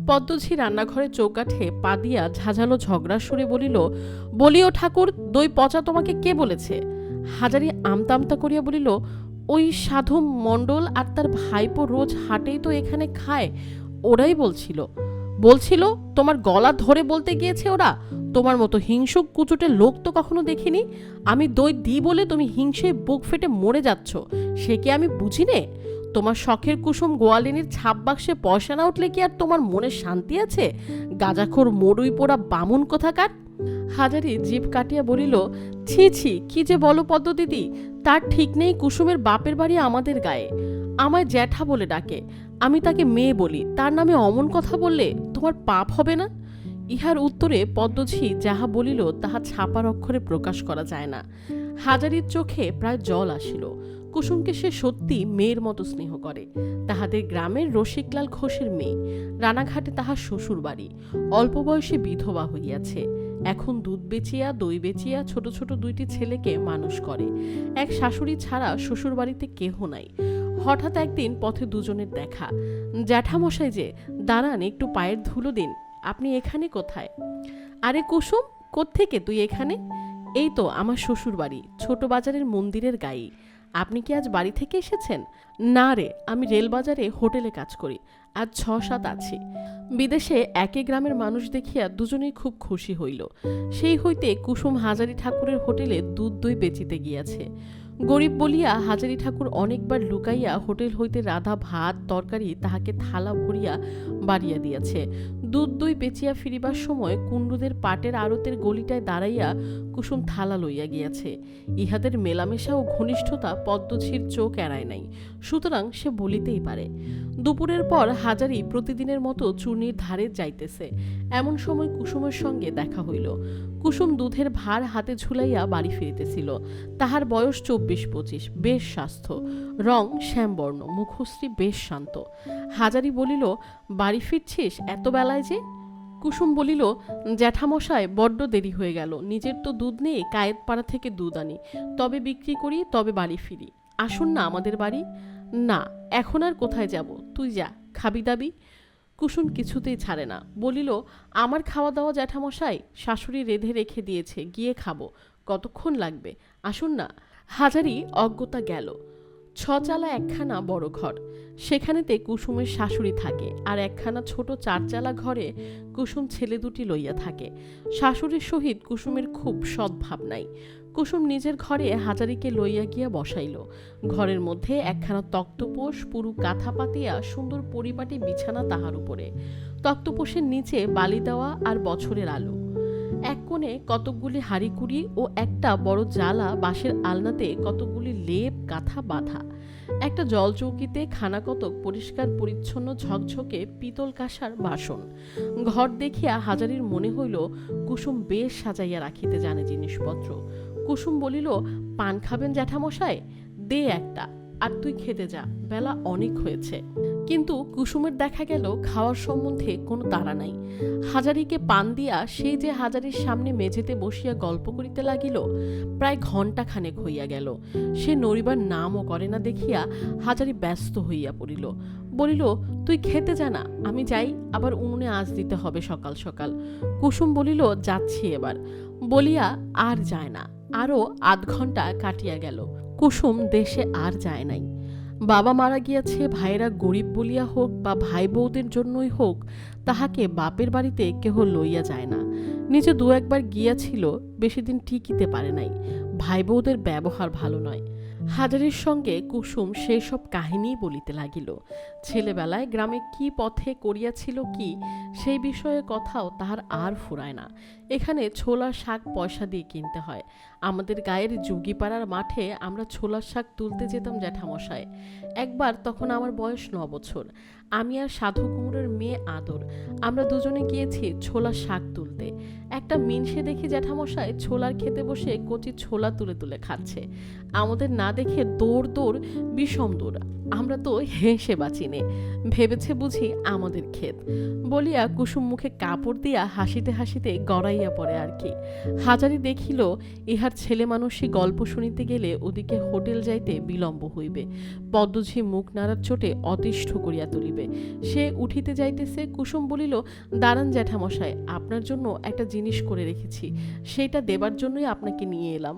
পদ্মঝি রান্নাঘরে চৌকাঠে পা দিয়া ঝাঝালো ঝগড়ার সুরে বলিল, বলিও ঠাকুর, দই পচা তোমাকে কে বলেছে? হাজারি আমতামতা করিয়া বলিল, ওই সাধু মণ্ডল আর তার ভাইপো রোজ হাটেই তো এখানে খায়, ওরাই বলছিল। তোমার গলা ধরে বলতে গিয়েছে ওরা? তোমার মতো হিংসুক কুচুটে লোক তো কখনো দেখিনি। আমি দই দিই বলে তুমি হিংসে বুক ফেটে মরে যাচ্ছ, সে কি আমি বুঝি নে? তোমার শখের কুসুম গোয়ালিনীর ছাপ বাক্সে পয়সা না উঠলে কি আর তোমার মনে শান্তি আছে? গাঁজাখোর মরুই পোড়া বামুন কোথাকার। হাজারি জিভ কাটিয়া বলিল, ছি ছি, কি যে বলো পদ্ম দিদি, তার ঠিক নেই। কুসুমের বাপের বাড়ি আমাদের গায়ে, আমায় জ্যাঠা বলে ডাকে, আমি তাকে মেয়ে বলি, তার নামে অমন কথা বললে তোমার পাপ হবে না? ইহার উত্তরে পদ্মঝি যাহা বলিল তাহা ছাপার অক্ষরে প্রকাশ করা যায় না। হাজারির চোখে প্রায় জল আসিল। কুসুমকে সে সত্যি মেয়ের মতো স্নেহ করে। তাহাদের গ্রামের রসিকলাল ঘোষের মেয়ে, রানাঘাটে তাহার শ্বশুর বাড়ি, অল্প বয়সে বিধবা হইয়াছে, এখন দুধ বেচিয়া দই বেচিয়া ছোট ছোট 2টি ছেলেকে মানুষ করে। এক শাশুড়ি ছাড়া শ্বশুর বাড়িতে কেহ নাই। হঠাৎ একদিন পথে দুজনের দেখা। জ্যাঠামশাই যে, দাঁড়ান, একটু পায়ের ধুলো দিন। আপনি এখানে কোথায়? আরে কুসুম, কোত্থেকে তুই এখানে? এই তো আমার শ্বশুর বাড়ি, ছোট বাজারের মন্দিরের গায়ে। আপনি কি আজ বাড়ি থেকে এসেছেন? না রে, আমি রেলবাজারে হোটেলে কাজ করি, আজ 6-7 আছি। বিদেশে একই গ্রামের মানুষ দেখিয়া দুজনেই খুব খুশি হইল। সেই হইতে কুসুম হাজারি ঠাকুরের হোটেলে দুধ দই বেচিতে গিয়াছে। গরিব বলিয়া হাজারি ঠাকুর অনেকবার লুকাইয়া হোটেল হইতে রাধা ভাত তরকারি তাহাকে থালা ভরিয়া বাড়িয়া দিয়াছে। দুধ দই বেচিয়া ফিরিবার সময় কুণ্ডুদের পাটের আড়তের গলিটায় দাঁড়াইয়া কুসুম থালা লইয়া গিয়াছে। ইহাদের মেলামেশা ও ঘনিষ্ঠতা পদ্মঝির চোখ এড়ায় নাই, সুতরাং সে বলিতেই পারে। দুপুরের পর হাজারি প্রতিদিনের মতো চূর্ণির ধারে যাইতেছে, এমন সময় কুসুমের সঙ্গে দেখা হইল। কুসুম দুধের ভার হাতে ঝুলাইয়া বাড়ি ফিরিতেছিল। তাহার বয়স 24-25, বেশ স্বাস্থ্য, রং শ্যামবর্ণ, মুখশ্রী বেশ শান্ত। হাজারি বলিল, বাড়ি ফিরছিস এত বেলায় যে? কুসুম বলিল, জ্যাঠামশায়, বড্ড দেরি হয়ে গেল, নিজের তো দুধ নেই, কায়েতপাড়া থেকে দুধ আনি, তবে বিক্রি করি, তবে বাড়ি ফিরি। আসুন না আমাদের বাড়ি। না, এখন আর কোথায় যাব, তুই যা, খাবি দাবি। কুসুম কিছুতেই ছাড়ে না, বলিল, আমার খাওয়া দাওয়া জ্যাঠামশাই, শাশুড়ি রেঁধে রেখে দিয়েছে, গিয়ে খাবো, কতক্ষণ লাগবে, আসুন না। হাজারি অজ্ঞতা গেল। 6 চালা একখানা বড় ঘর, সেখানেতে কুসুমের শাশুড়ি থাকে, আর একখানা ছোট 4 চালা ঘরে কুসুম ছেলে দুটি লইয়া থাকে। শাশুড়ির সহিত কুসুমের খুব সদ্ভাব নাই। কুসুম নিজের ঘরে হাজারিকে লইয়া গিয়া বসাইল। ঘরের মধ্যে একখানা তক্তপোষ পুরু কাঁথা পাতিয়া সুন্দর পরিপাটি বিছানা তাহার উপরে, তক্তপোষের নিচে বালি দেওয়া আর বছরের আলো। এক কোণে কতকগুলি হাঁড়িকুড়ি ও একটা বড় জ্বালা বাঁশের আলনাতে কতকগুলি লেপ কাঁথা বাঁধা। একটা জলচৌকিতে খানা কতক পরিষ্কার পরিচ্ছন্ন ঝকঝকে পিতল কাঁসার বাসন। ঘর দেখিয়া হাজারির মনে হইল কুসুম বেশ সাজাইয়া রাখিতে জানে জিনিসপত্র। কুসুম বলিল, পান খাবেন জ্যাঠামশাই? দে একটা, আর তুই খেতে যা, বেলা অনেক হয়েছে। কিন্তু কুসুমের দেখা গেল খাওয়ার সম্বন্ধে কোনো তাড়া নাই। হাজারিকে পান দিয়া সেই যে হাজারির সামনে মেঝেতে বসিয়া গল্প করিতে লাগিল, প্রায় ঘণ্টা খানেক হইয়া গেল। সে নড়িবার নামও করে না দেখিয়া হাজারি ব্যস্ত হইয়া পড়িল। বলিল, তুই খেতে জানা, আমি যাই, আবার উনুনে আঁচ দিতে হবে সকাল সকাল। কুসুম বলিল, যাচ্ছি এবার, বলিয়া আর যায় না। আরও আধ ঘণ্টা কাটিয়া গেল, কুসুম দেশে আর যায় নাই। বাবা মারা গিয়াছে, ভাইয়েরা গরিব বলিয়া হোক বা ভাই বউদের জন্যই হোক, তাহাকে বাপের বাড়িতে কেহ লইয়া যায় না। নিজে দু একবার গিয়াছিল, বেশি দিন টিকিতে পারে নাই। ভাই বউদের ব্যবহার ভালো নয়। হাজারির সঙ্গে কুসুম সেই সব কাহিনী বলিতে লাগিল। ছেলেবেলায় গ্রামে কি পথে করিয়াছিল কি, সেই বিষয়ে কথাও তাহার আর ফুরায় না। এখানে ছোলার শাক পয়সা দিয়ে কিনতে হয়। আমাদের গায়ের যুগিপাড়ার মাঠে আমরা ছোলার শাক তুলতে যেতাম জ্যাঠামশায়। একবার তখন আমার বয়স 9 বছর। আমি আর সাধু কুমুরের মেয়ে আদর, আমরা দুজনে গিয়েছি ছোলার শাক তুলতে। একটা মিনসে দেখি জ্যাঠামশাই ছোলার খেতে বসে কচি ছোলা তুলে তুলে খাচ্ছে। আমাদের না দেখে দৌড় দৌড়, বিষম দৌড়। আমরা তো হেসে বাঁচিনে, ভেবেছে বুঝি আমাদের ক্ষেত বলিয়া কুসুম মুখে কাপড় দিয়া হাসিতে হাসিতে গড়াইয়া পড়ে আর কি। হাজারি দেখিল ইহার ছেলে মানুষই গল্প শুনিতে গেলে ওদিকে হোটেল যাইতে বিলম্ব হইবে। পদ্মঝি মুখ নাড়ার চোটে অতিষ্ঠ করিয়া তুলিবে। সে উঠিতে যাইতেছে, কুসুম বলিল, দাঁড়ান জ্যাঠামশাই, আপনার জন্য একটা জিনিস করে রেখেছি, সেইটা দেবার জন্যই আপনাকে নিয়ে এলাম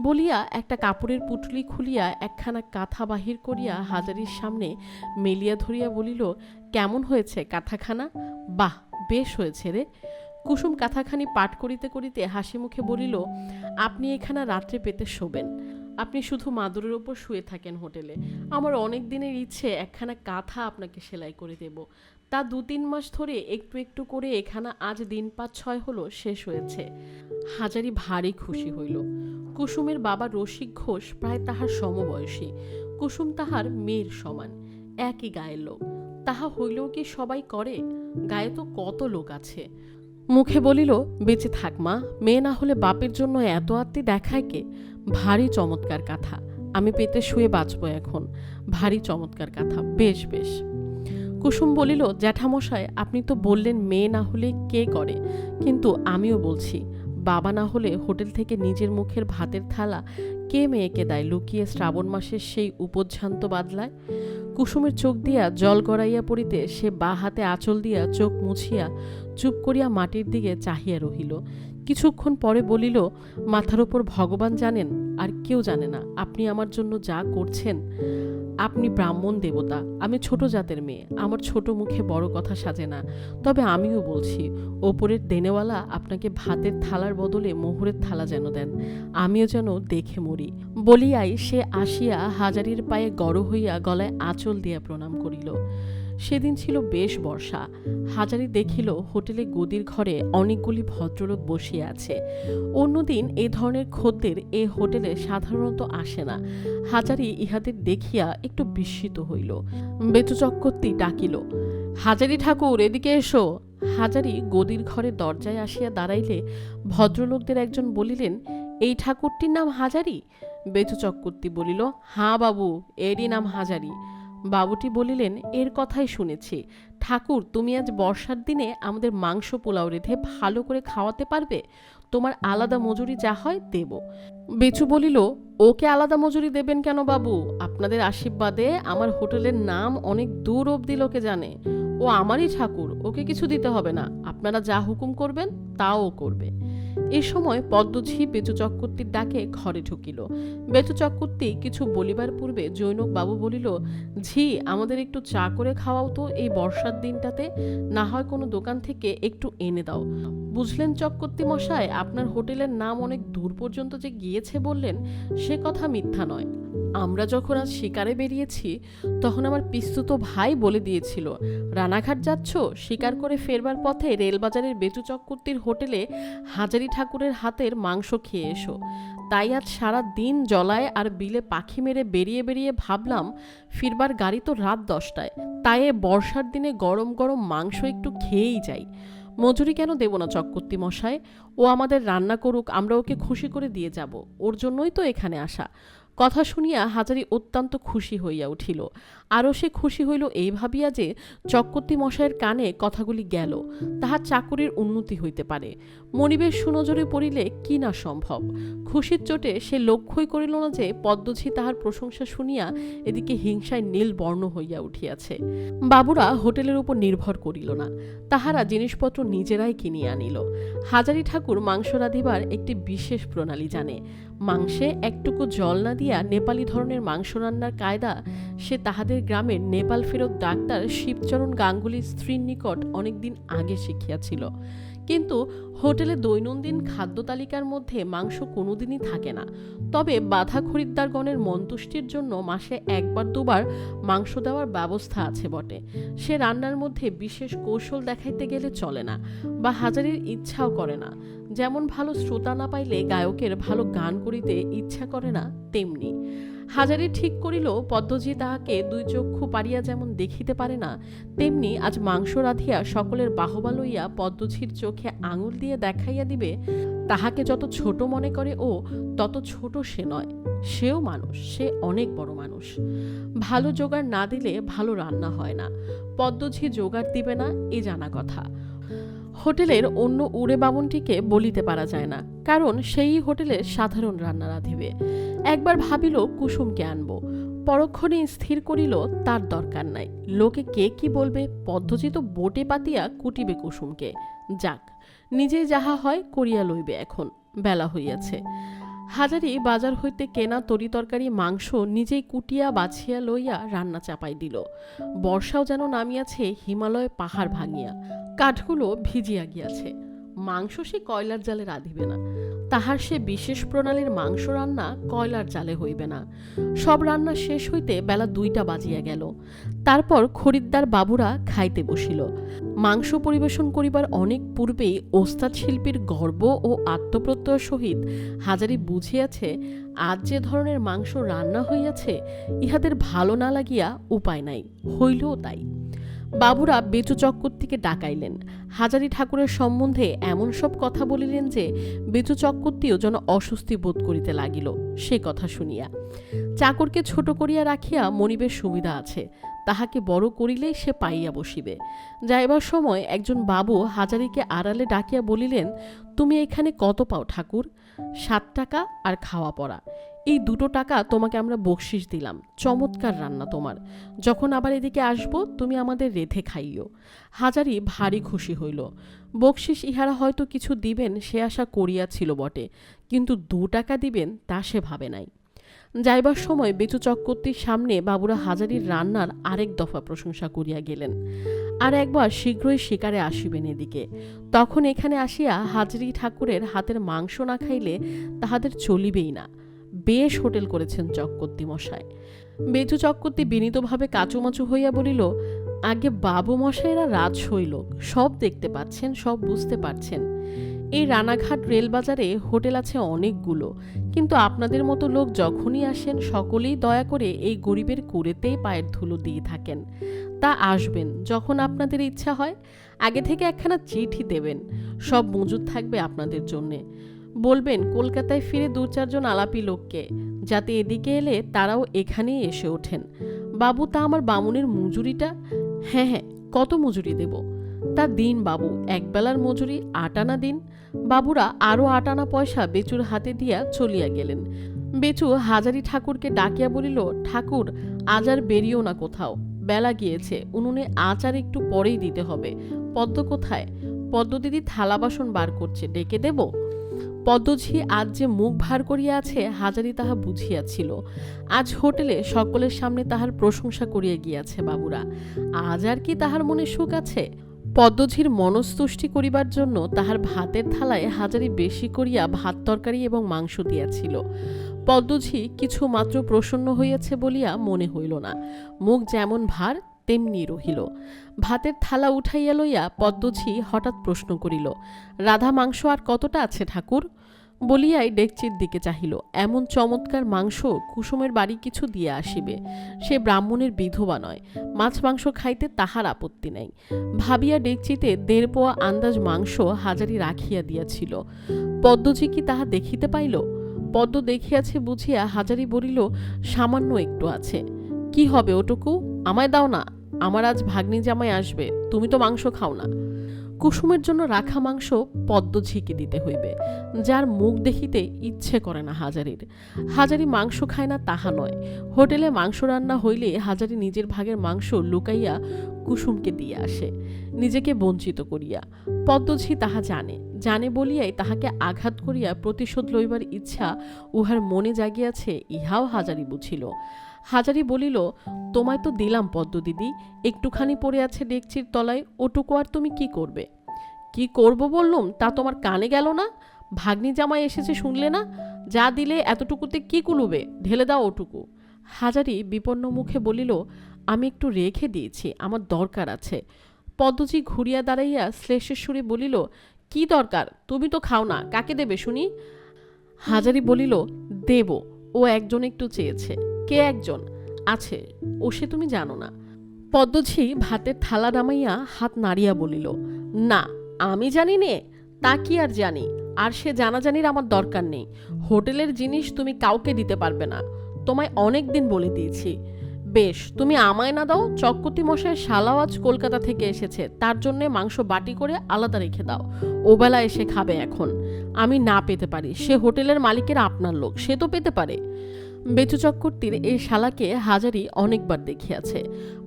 বলিয়া একটা কাপড়ের পুটলি খুলিয়া একখানা কাঁথা বাহির করিয়া হাজারির সামনে মেলিয়া ধরিয়া বলিল, কেমন হয়েছে কাঁথাখানা? বাহ, বেশ হয়েছে রে। কুসুম কাঁথাখানি পাঠ করিতে করিতে হাসি মুখে বলিল, আপনি এখানে রাত্রে পেতে শোবেন, আপনি শুধু মাদুরের ওপর শুয়ে থাকেন হোটেলে। আমার অনেক দিনের ইচ্ছে একখানা কাঁথা আপনাকে সেলাই করে দেব। তা 2-3 মাস ধরে একটু একটু করে এখানা আজ দিন 5-6 হলো শেষ হয়েছে। হাজারি ভারী খুশি হইল। কুসুমের বাবা রসিক ঘোষ প্রায় তাহার সমবয়সী, কুসুম তাহার মেয়ের সমান, একই গায়ের লোক। তাহা হইলেও কি সবাই করে? গায়ে তো কত লোক আছে। মুখে বলিল, বেঁচে থাক মা, মেয়ে না হলে বাপের জন্য এত আত্মি দেখায় কে? ভারী চমৎকার কথা, আমি পেতে শুয়ে বাঁচব এখন। ভারী চমৎকার কথা, বেশ বেশ। কুসুম বলিল, জ্যাঠামশাই, আপনি তো বললেন মেয়ে না হলে কে করে, কিন্তু আমিও বলছি, বাবা না হলে হোটেল থেকে নিজের মুখের ভাতের থালা কে মেয়েকে দেয় লুকিয়ে শ্রাবণ মাসের সেই উপজ্জান্ত বাদলায়? কুসুমের চোখ দিয়া জল গড়াইয়া পড়িতে সে বা হাতে আঁচল দিয়া চোখ মুছিয়া চুপ করিয়া মাটির দিকে চাহিয়া রহিল। কিছুক্ষণ পরে বলিল, মাথার ওপর ভগবান জানেন, আর কেউ জানে না আপনি আমার জন্য যা করছেন। আপনি ব্রাহ্মণ দেবতা, আমি ছোট জাতের মেয়ে, আমার ছোট মুখে বড় কথা সাজে না। তবে আমিও বলছি, ওপরের দেনেওয়ালা আপনাকে ভাতের থালার বদলে মোহরের থালা যেন দেন, আমিও যেন দেখে মরি। বলিয়াই সে আসিয়া হাজারির পায়ে গড় হইয়া গলায় আঁচল দিয়া প্রণাম করিল। সেদিন ছিল বেশ বর্ষা। হাজারি দেখিল হোটেলে গদির ঘরে অনেকগুলি ভদ্রলোক বসিয়া আছে। অন্যদিন এই ধরনের খদ্দের এ হোটেলে সাধারণত আসে না। হাজারি ইহাদের দেখিয়া একটু বিস্মিত হইল। বেচু চক্রবর্তী ডাকিল, হাজারি ঠাকুর, এদিকে এসো। হাজারি গদির ঘরের দরজায় আসিয়া দাঁড়াইলে ভদ্রলোকদের একজন বলিলেন, এই ঠাকুরটির নাম হাজারি? বেচু চক্রবর্তী বলিল, হাঁ বাবু, এরই নাম হাজারি। বাবুটি বলিলেন, এর কথাই শুনেছি। ঠাকুর, তুমি আজ বর্ষার দিনে আমাদের মাংস পোলাও রেঁধে ভালো করে খাওয়াতে পারবে? তোমার আলাদা মজুরি যা হয় দেব। বেচু বলিল, ওকে আলাদা মজুরি দেবেন কেন বাবু? আপনাদের আশীর্বাদে আমার হোটেলের নাম অনেক দূর অবধি লোকে জানে। ও আমারই ঠাকুর, ওকে কিছু দিতে হবে না, আপনারা যা হুকুম করবেন তাও করবে। এই সময় পদ্মঝি বেচু চক্রবর্তীর ডাকে ঘরে ঢুকিল। বেচু চক্রবর্তী কিছু বলিবার পূর্বে জৈনক বাবু বলিল, ঝি, আমাদের একটু চা করে খাওয়াও তো এই বর্ষার দিনটাতে, না হয় কোনো দোকান থেকে একটু এনে দাও। বুঝলেন চক্রবর্তী মশাই, আপনার হোটেলের নাম অনেক দূর পর্যন্ত যে গিয়েছে বললেন, সে কথা মিথ্যা নয়। আমরা যখন আজ শিকারে বেরিয়েছি তখন আমার পিস্তুত ভাই বলে দিয়েছিল, রানাঘাট যাচ্ছ, শিকার করে ফেরবার পথে রেলবাজারের বেচু চক্রবর্তীর হোটেলে হাজারি ঠাকুরের হাতের মাংস খেয়ে এসো। তাই আজ সারা দিন জলায় আর বিলে পাখি মেরে বেরিয়ে বেরিয়ে ভাবলাম ফিরবার গাড়ি তো রাত 10টায়, তাই বর্ষার দিনে গরম গরম মাংস একটু খেয়েই যাই। মজুরি কেন দেব না চক্রবর্তী মশাই? ও আমাদের রান্না করুক, আমরা ওকে খুশি করে দিয়ে যাব, ওর জন্যই তো এখানে আসা। কথা শুনিয়া হাজারি অত্যন্ত খুশি হইয়া উঠিল। আরও সে খুশি হইল এই ভাবিয়া যে চক্রবর্তী মশায়ের কানে কথাগুলি গেল, তাহার চাকরির উন্নতি হইতে পারে। মনিবের সুনজরে পড়িলে কি না সম্ভব। খুশির চোটে সে লক্ষ্যই করিল না যে পদ্মঝি তাহার প্রশংসা শুনিয়া এদিকে হিংসায় নীল বর্ণ হইয়া উঠিয়াছে। বাবুরা হোটেলের উপর নির্ভর করিল না, তাহারা জিনিসপত্র নিজেরাই কিনিয়া আনিল। হাজারি ঠাকুর মাংস রাঁধিবার একটি বিশেষ প্রণালী জানে। মাংসে একটুকু জল না দিয়া নেপালি ধরনের মাংস রান্নার কায়দা সে তাহাদের গ্রামের নেপাল ফেরত ডাক্তার শিবচরণ গাঙ্গুলির স্ত্রীর নিকট অনেকদিন আগে শিখিয়াছিল। কিন্তু হোটেলে দৈনন্দিন খাদ্য তালিকার মধ্যে মাংস কোনোদিনই থাকে না। তবে বাধা খরিদ্দারগণের মন্তুষ্টির জন্য মাসে একবার দুবার মাংস দেওয়ার ব্যবস্থা আছে বটে। সে রান্নার মধ্যে বিশেষ কৌশল দেখাইতে গেলে চলে না, বা হাজারির ইচ্ছাও করে না। যেমন ভালো শ্রোতা না পাইলে গায়কের ভালো গান করিতে ইচ্ছা করে না, তেমনি হাজারি ঠিক করিল পদ্মজি তাহাকে দুই চক্ষু পারিয়া যেমন দেখিতে পারে না, তেমনি আজ মাংস রাঁধিয়া সকলের বাহবা লইয়া পদ্মঝির চোখে আঙুল দিয়ে দেখাইয়া দিবে তাহাকে যত ছোট মনে করে ও তত ছোট সে নয়। সেও মানুষ, সে অনেক বড় মানুষ। ভালো জোগাড় না দিলে ভালো রান্না হয় না। পদ্মঝি জোগাড় দিবে না এ জানা কথা। হোটেলের অন্য উড়ে বামুনটিকে বলিতে পারা যায় না, কারণ সেই হোটেলের সাধারণ রান্না রাঁধিবে। একবার ভাবিল কুসুমকে আনবো, পরক্ষণে স্থির করিল তার দরকার নাই। লোকে কে কি বলবে, পদ্মজি তো বোটে পাতিয়া কুটিবে কুসুমকে। যাক, নিজেই যাহা হয় করিয়া লইবে। এখন বেলা হইয়াছে। হাজারি বাজার হইতে কেনা তরি তরকারি মাংস নিজেই কুটিয়া বাছিয়া লইয়া রান্না চাপাই দিল। বর্ষাও যেন নামিয়াছে হিমালয় পাহাড় ভাঙিয়া, কাঠগুলো ভিজিয়া গিয়াছে। মাংস সে কয়লার জালে রাঁধিবে না, তাহার সে বিশেষ প্রণালীর মাংস রান্না কয়লার জালে হইবে না। সব রান্না শেষ হইতে বেলা 2টা বাজিয়া গেল। তারপর খরিদ্দার বাবুরা খাইতে বসিল। মাংস পরিবেশন করিবার অনেক পূর্বেই ওস্তাদ শিল্পীর গর্ব ও আত্মপ্রত্যয়ের সহিত হাজারি বুঝিয়াছে আজ যে ধরনের মাংস রান্না হইয়াছে ইহাদের ভালো না লাগিয়া উপায় নাই, হইলও তাই। বাবুরা বেচু চক্রবর্তীকে ডাকাইলেন। হাজারি ঠাকুরের সম্বন্ধে এমন সব কথা বলিলেন যে বেচু চক্রবর্তীও যেন অস্বস্তি বোধ করিতে লাগিল সে কথা শুনিয়া। চাকরকে ছোট করিয়া রাখিয়া মনিবের সুবিধা আছে, তাহাকে বড় করিলেই সে পাইয়া বসিবে। যাইবার সময় একজন বাবু হাজারিকে আড়ালে ডাকিয়া বলিলেন, তুমি এখানে কত পাও ঠাকুর? 7 টাকা আর খাওয়া পড়া। এই 2 টাকা তোমাকে আমরা বকশিস দিলাম, চমৎকার রান্না তোমার। যখন আবার এদিকে আসবো তুমি আমাদের রেঁধে খাইও। হাজারি ভারী খুশি হইল। বকশিস ইহারা হয়তো কিছু দিবেন সে আশা করিয়াছিল বটে, কিন্তু 2 টাকা দিবেন তা সে ভাবে নাই। যাইবার সময় বেচু চক্রবর্তীর সামনে বাবুরা হাজারির রান্নার আরেক দফা প্রশংসা করিয়া গেলেন। আর একবার শীঘ্রই শিকারে আসিবেন এদিকে। তখন এখানে আসিয়া হাজারি ঠাকুরের হাতের মাংস না খাইলে তাহাদের চলিবেই না। বেশ হোটেল করেছেন চক্রবর্তী মশাই। বেচু চক্রবর্তী বিনীতভাবে কাচুমাচু হইয়া বলিল, আগে বাবু মশাইরা রাজশৈলোক, সব দেখতে পাচ্ছেন, সব বুঝতে পারছেন। এই রানাঘাট রেলবাজারে হোটেল আছে অনেকগুলো, কিন্তু আপনাদের মতো লোক যখনই আসেন সকলেই দয়া করে এই গরিবের কুড়েতেই পায়ের ধুলো দিয়ে থাকেন। তা আসবেন যখন আপনাদের ইচ্ছা হয়, আগে থেকে একখানা চিঠি দেবেন, সব মজুদ থাকবে আপনাদের জন্যে। বলবেন কলকাতায় ফিরে 2-4 জন আলাপি লোককে, যাতে এদিকে এলে তারাও এখানেই এসে ওঠেন। বাবু, তা আমার বামুনের মজুরিটা? হ্যাঁ হ্যাঁ, কত মজুরি দেব? তা দিন বাবু, একবেলার মজুরি 8 আনা দিন। বাবুরা আরও 8 আনা পয়সা বেচুর হাতে দিয়া চলিয়া গেলেন। বেচু হাজারি ঠাকুরকে ডাকিয়া বলিল, ঠাকুর, আজ আর বেরিও না কোথাও, বেলা গিয়েছে, উনুনে আচার একটু পরেই দিতে হবে। পদ্ম কোথায়? পদ্ম দিদি থালা বাসন বার করছে, ডেকে দেব? পদ্মঝি আজ যে মুখ ভার করিয়া আছে হাজারি তাহা বুঝিয়াছিল। আজ হোটেলে সকলের সামনে তাহার প্রশংসা করিয়া গিয়াছে বাবুরা, আজ আর কি তাহার মনে সুখ আছে? পদ্মঝির মনস্তুষ্টি করিবার জন্য তাহার ভাতের থালায় হাজারি বেশি করিয়া ভাত তরকারি এবং মাংস দিয়াছিল। পদ্মঝি কিছু মাত্র প্রসন্ন হইয়াছে বলিয়া মনে হইল না। মুখ যেমন ভার তেমনি রহিল। ভাতের থালা উঠাইয়া লইয়া পদ্মঝি হঠাৎ প্রশ্ন করিল, রাধা মাংস আর কতটা আছে ঠাকুর? বলিয়াই ডেকচির দিকে চাহিল। এমন চমৎকার মাংস কুসুমের বাড়ি কিছু দিয়ে আসিবে। সে ব্রাহ্মণের বিধবা নয়, মাছ মাংস খাইতে তাহার আপত্তি নাই। ভাবিয়া ডেকচিতে 1.5 পোয়া আন্দাজ মাংস হাজারি রাখিয়া দিয়াছিল। পদ্মজি কি তাহা দেখিতে পাইল? পদ্ম দেখিয়াছে বুঝিয়া হাজারি বলিল, সামান্য একটু আছে। কি হবে ওটুকু? আমায় দাও না, আমার আজ ভাগ্নি জামাই আসবে, তুমি তো মাংস খাও না। কুসুমের জন্য রাখা মাংস পদ্ম ঝিকে দিতে হইবে, যার মুখ দেখিতে ইচ্ছে করে না হাজারির। হাজারি মাংস খায় না তাহা নয়, হোটেলে মাংস রান্না হইলে হাজারি নিজের ভাগের মাংস লুকাইয়া কুসুমকে দিয়ে আসে, নিজেকে বঞ্চিত করিয়া। পদ্মঝি তাহা জানে, জানে বলিয়াই তাহাকে আঘাত করিয়া প্রতিশোধ লইবার ইচ্ছা উহার মনে জাগিয়াছে, ইহাও হাজারি বুঝিল। হাজারি বলিল, তোমায় তো দিলাম পদ্ম দিদি, একটুখানি পড়ে আছে ডেকচির তলায়, ওটুকু আর তুমি কি করবে? কি করব বললুম, তা তোমার কানে গেল না? ভাগ্নি জামাই এসেছে শুনলে না? যা দিলে এতটুকুতে কি কুলুবে, ঢেলে দাও ওটুকু। হাজারি বিপন্ন মুখে বলিল, আমি একটু রেখে দিয়েছি, আমার দরকার আছে। পদ্মজি ঘুরিয়া দাঁড়াইয়া শ্লেষের সুরে বলিল, কি দরকার? তুমি তো খাও না, কাকে দেবে শুনি? হাজারি বলিল, দেব, ও একজন একটু চেয়েছে। কে একজন? আছে, ও সে তুমি জানো না। পদ্মঝি ভাতের থালা নামাইয়া হাত নাড়িয়া বলিল, না, আমি জানি নে, তা কি আর জানি, আর সে জানাজানির আমার দরকার নেই। হোটেলের জিনিস তুমি কাউকে দিতে পারবে না, তোমায় অনেক দিন বলে দিয়েছি। বেশ, তুমি আমায় না দাও, চক্রবর্তী মশাই শালাও আজ কলকাতা থেকে এসেছে, তার জন্যে মাংস বাটি করে আলাদা রেখে দাও, ওবেলা এসে খাবে। এখন আমি না পেতে পারি, সে হোটেলের মালিকের আপনার লোক, সে তো পেতে পারে। বেচু চক্রবর্তীর এই শালাকে হাজারি অনেকবার দেখিয়াছে।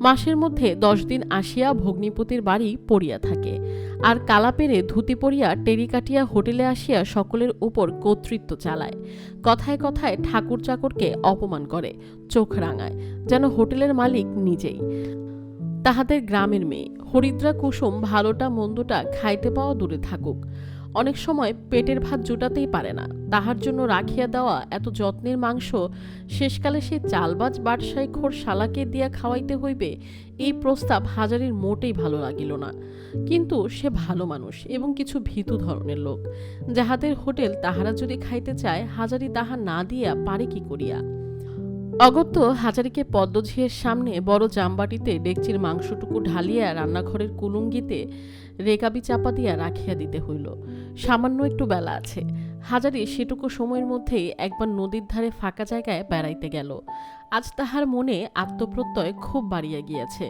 মাসের মধ্যে 10 দিন আসিয়া ভগ্নিপতির বাড়ি পড়িয়া থাকে, আর কালা পেরে ধুতি পরিয়া টেরি কাটিয়া হোটেলে আসিয়া সকলের উপর কর্তৃত্ব চালায়। কথায় কথায় ঠাকুর চাকরকে অপমান করে, চোখ রাঙায়, যেন হোটেলের মালিক নিজেই। তাহাদের গ্রামের মেয়ে হরিদ্রা কুসুম ভালোটা মন্দটা খাইতে পাওয়া দূরে থাকুক, অনেক সময় পেটের ভাত জোটাতেই পারে না, তাহার জন্য রাখিয়া দেওয়া এত যত্নের মাংস শেষকালে সে চালবাজ বাদশাই খোর শালাকে দিয়া খাওয়াইতে হইবে, এই প্রস্তাব হাজারির মোটেই ভালো লাগিল না। কিন্তু সে ভালো মানুষ এবং কিছু ভীতু ধরনের লোক, যাহাদের হোটেল তাহারা যদি খাইতে চায়, হাজারি তাহা না দিয়া পারে কি করিয়া। অগত্য হাজারিকে পদ্মঝিয়ের সামনে বড় জামবাটিতে ডেকচির মাংসটুকু ঢালিয়া রান্নাঘরের কুলুঙ্গিতে রেকাবি চাপা দিয়া রাখিয়া দিতে হইল। সামান্য একটু বেলা আছে। হাজারি সেটুকু সময়ের মধ্যেই একবার নদীর ধারে ফাঁকা জায়গায় বেড়াইতে গেল। আজ তাহার মনে আত্মপ্রত্যয় খুব বাড়িয়া গিয়াছে।